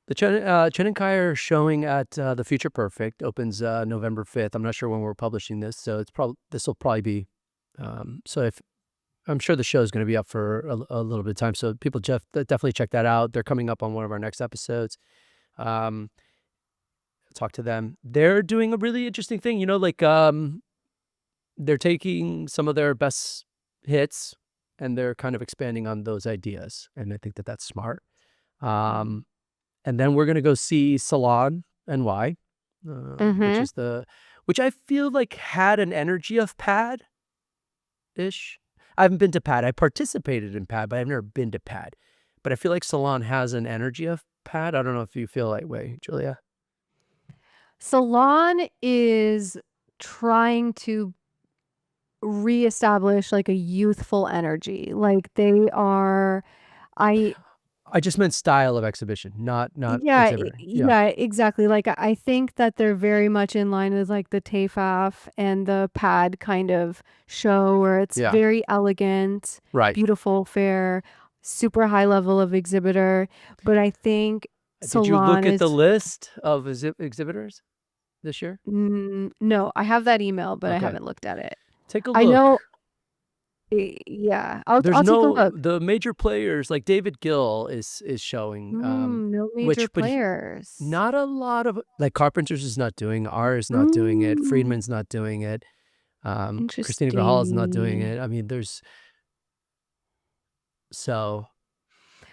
The Chen and Kai are showing at the Future Perfect. Opens November 5th. I'm not sure when we're publishing this, so this will probably be. So if I'm sure the show is going to be up for a little bit of time, so people definitely check that out. They're coming up on one of our next episodes. Talk to them. They're doing a really interesting thing. Like they're taking some of their best hits and they're kind of expanding on those ideas, and I think that that's smart. And then we're going to go see Salon NY, Mm-hmm. which I feel like had an energy of Pad-ish. I haven't been to Pad. I participated in Pad, but I've never been to Pad. But I feel like Salon has an energy of Pad. I don't know if you feel that way, Julia. Salon is trying to reestablish like a youthful energy. Like they are, I I just meant style of exhibition, not yeah, exhibitor. Yeah. yeah, exactly. Like I think that they're very much in line with like the TAFAF and the Pad kind of show where it's Yeah. very elegant, Right. beautiful, fair, super high level of exhibitor. But I think Did you look Salon at the is list of exhibitors this year? no, I have that email, but I Okay. haven't looked at it. Take a I look. know, yeah, I'll There's take a look. the major players like David Gill is showing, No major but players. not a lot of like Carpenter's is not doing, R is not doing it, Friedman's not doing it, Christina Grahal is not doing Interesting. it. I mean, so.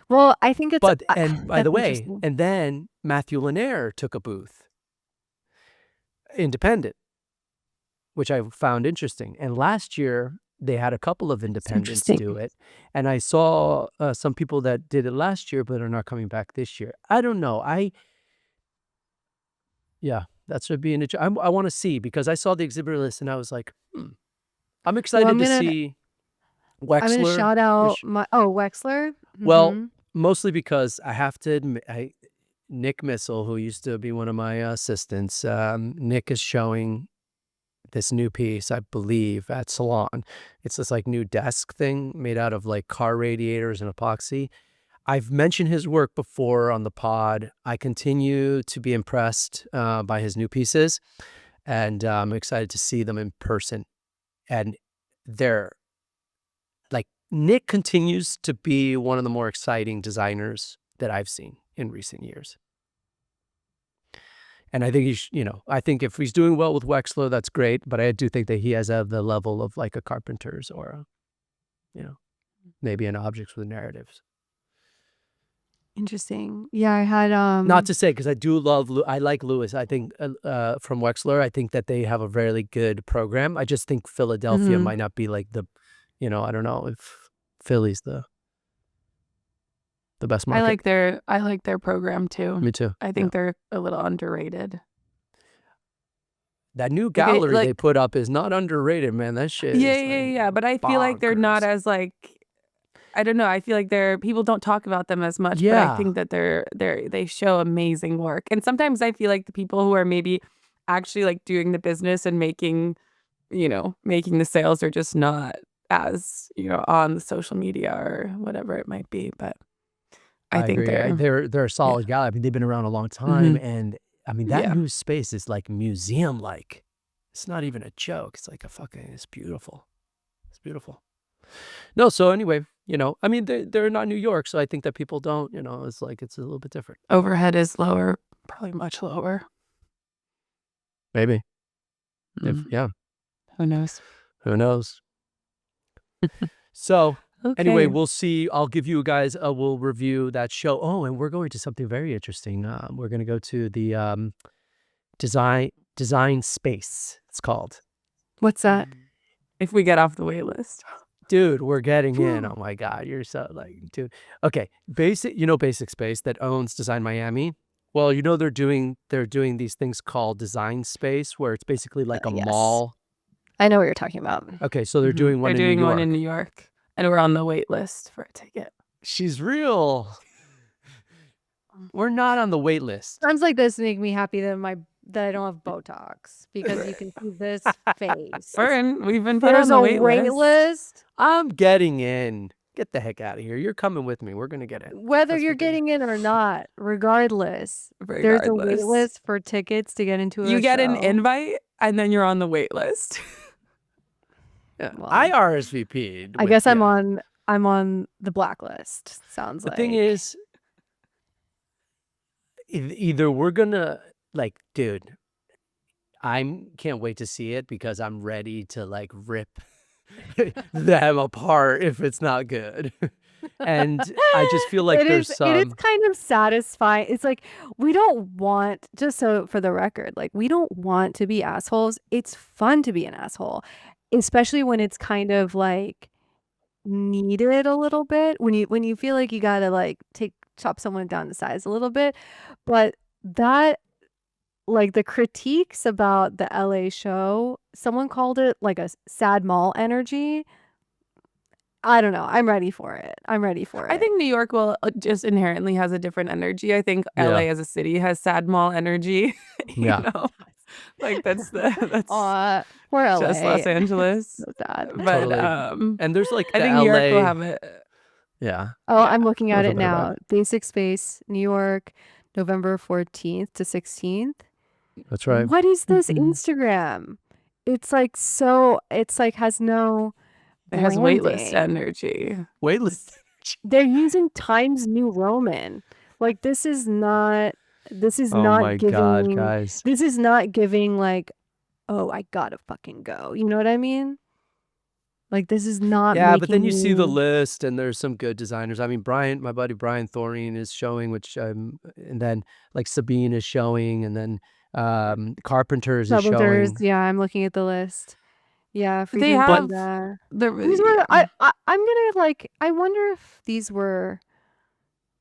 Well, I think it's But and by that's the way, interesting. and then Matthew Lanier took a booth, independent, which I found interesting. And last year they had a couple of It's independents interesting. do it, and I saw some people that did it last year but are not coming back this year. I don't know. Yeah, that should be an I want to see, because I saw the exhibitor list and I was like, I'm Well, excited to see I'm gonna Wexler. shout out Wexler. Well, mostly because I have to admit, Nick Missile, who used to be one of my assistants, Nick is showing this new piece, I believe, at Salon. It's this like new desk thing made out of like car radiators and epoxy. I've mentioned his work before on the pod. I continue to be impressed by his new pieces, and I'm excited to see them in person. And they're like, Nick continues to be one of the more exciting designers that I've seen in recent years. And I think I think if he's doing well with Wexler, that's great. But I do think that he has the level of like a Carpenter's or maybe an Objects with Narratives. Interesting. Yeah, I had Not to say, because I like Lewis. I think from Wexler, I think that they have a really good program. I just think Philadelphia might not be like the, I don't know if Philly's the best market. I like their program too. Me too. I think they're a little underrated. That new gallery they put up is not underrated, man. That shit. Yeah. But I feel like they're not as like, I don't know. I feel like people don't talk about them as much. Yeah. But I think that they show amazing work. And sometimes I feel like the people who are maybe actually like doing the business and making the sales are just not as on the social media or whatever it might be. But I think agree. They're a solid gallery. I mean, they've been around a long time, and I mean that new space is like museum-like. It's not even a joke. It's like it's beautiful. It's beautiful. No, so anyway, I mean they're not New York, so I think that people don't, it's like it's a little bit different. Overhead is lower, probably much lower. Maybe. Yeah. Who knows? Who knows? So. Okay. Anyway, we'll see. I'll give you guys, we'll review that show. Oh, and we're going to something very interesting. We're going to go to the design space, it's called. What's that? If we get off the wait list. Dude, we're getting in. Oh my God, you're so like, dude. Okay, Basic Space that owns Design Miami. Well, they're doing these things called Design Space, where it's basically like a mall. I know what you're talking about. Okay, so they're doing one in New York. They're doing one in New York. And we're on the wait list for a ticket. She's real. We're not on the wait list. Times like this make me happy that I don't have Botox, because you can see this face. We've been put on the wait list. I'm getting in. Get the heck out of here. You're coming with me. We're gonna get in. Whether Let's you're freaking getting in or not, regardless, there's a wait Regardless. list for tickets to get into You a get an show. invite and then you're on the wait list. Yeah. Well, I RSVP'd. I guess I'm on the blacklist. Sounds The like. thing is, either we're gonna like, dude, can't wait to see it because I'm ready to like rip them apart if it's not good. And I just feel like it there's is some kind of satisfying. It's like we don't want, just so for the record, like we don't want to be assholes. It's fun to be an asshole, especially when it's kind of like needed a little bit. When you feel like you gotta like chop someone down to size a little bit. But that, like the critiques about the LA show, someone called it like a sad mall energy. I don't know. I'm ready for it. I think New York will just inherently has a different energy. I think Yeah. LA as a city has sad mall energy. Yeah. You know? Like that's poor LA. just Los Angeles. So sad. But Totally. And there's like I the think New York will LA have it. Yeah. Oh, I'm looking a at little it bit about now. it. Basic Space, New York, November 14th to 16th. That's right. What is this Mhm. Instagram? It's like has no It has waitlist branding. energy. Waitlist. They're using Times New Roman. Like this is not Oh my God, giving guys. this is not giving like, oh, I gotta fucking go. You know what I mean? Like this is not Yeah, but then making you see the me- list, and there's some good designers. I mean, my buddy Brian Thorine is showing, which and then like Sabine is showing, and then Carpenters is Subtlers. showing. Yeah, I'm looking at the list. Yeah, They Friedman have Banda. the These were I'm gonna like I wonder if these were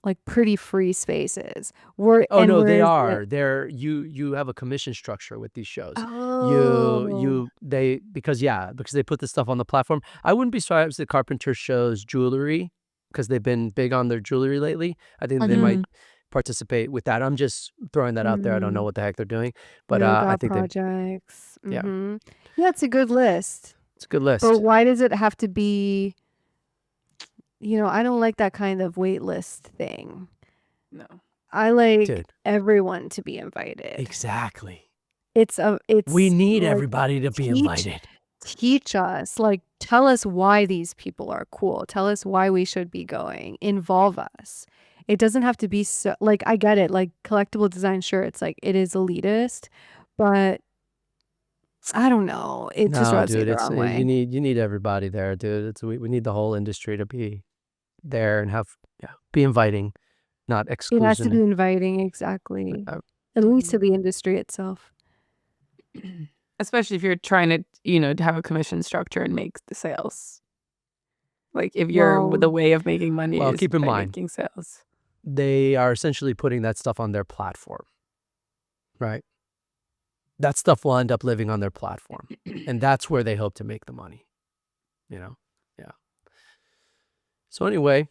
like pretty free spaces. Oh no, they whereas are. They're you have a commission structure with these shows. Oh. Because they put this stuff on the platform. I wouldn't be surprised if Carpenter shows jewelry because they've been big on their jewelry lately. I think they might participate with that. I'm just throwing that out there. I don't know what the heck they're doing, but I yoga think projects. Yeah. Mhm. Yeah, it's a good list. it's a good list. But why does it have to be, I don't like that kind of wait list thing. No. I like Dude, everyone to be invited. exactly. It's We need like, everybody to be invited. teach us, like tell us why these people are cool. Tell us why we should be going. Involve us. It doesn't have to be so like I get it, like collectible design, sure, it's like it is elitist, but I don't know. It just No, rubs me dude, the wrong way. you need everybody there, dude. We need the whole industry to be there and be inviting, not It has to be exclusion. inviting, exactly. Uh, At least to the industry itself. Especially if you're trying to, to have a commission structure and make the sales. Like if you're Well- the way of making money Well, is keep in by mind- making sales. They are essentially putting that stuff on their platform, right? That stuff will end up living on their platform, and that's where they hope to make the money. Yeah. So anyway,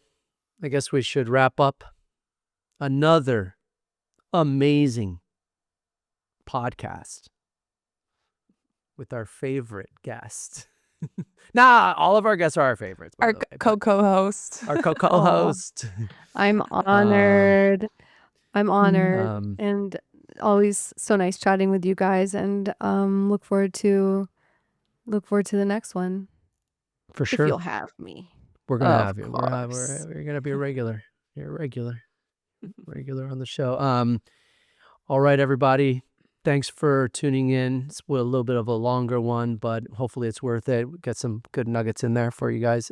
I guess we should wrap up another amazing podcast with our favorite guest. All of our guests are our favorites. by Our the way, but co-host. our co-host. I'm honored. I'm honored. Um, And always so nice chatting with you guys, and look forward to the next one. for If sure. you'll have me. We're gonna Of have you. course. We're gonna be a regular. You're a regular on the show. All right, everybody. Thanks for tuning in. It's a little bit of a longer one, but hopefully it's worth it. We got some good nuggets in there for you guys.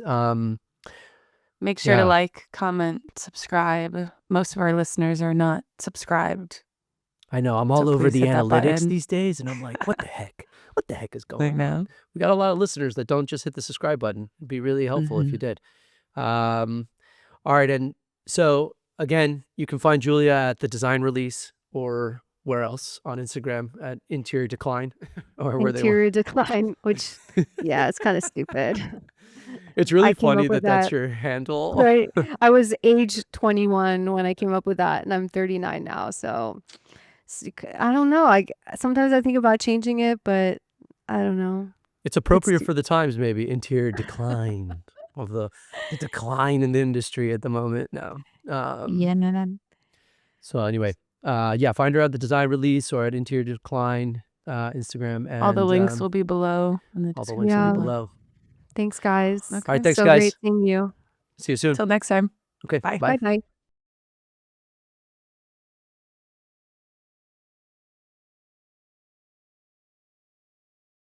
Make sure Yeah. to like, comment, subscribe. Most of our listeners are not subscribed. I know I'm all So over please the hit that analytics button. these days, and I'm like, what the heck? What the heck is I going on? know. We got a lot of listeners that don't just hit the subscribe button. It'd be really helpful if you did. All right, and so again, you can find Julia at the Design Release or where else on Instagram at Interior Decline or where Interior decline, which yeah, it's kind of stupid. It's really I came up funny with that's that. your handle. Right. I was age 21 when I came up with that, and I'm 39 now. So I don't know. Sometimes I think about changing it, but I don't know. It's appropriate It's- for the times, maybe. Interior Decline. of the decline in the industry at the moment. No. Yeah. So anyway, find her at the Design Release or at Interior Decline Instagram, and All the links will be below in the all the description. links will Yeah. be below. Thanks, guys. Okay. All right, thanks, So guys. great seeing you. See you soon. Till next time. Okay, Bye. bye. Bye-bye.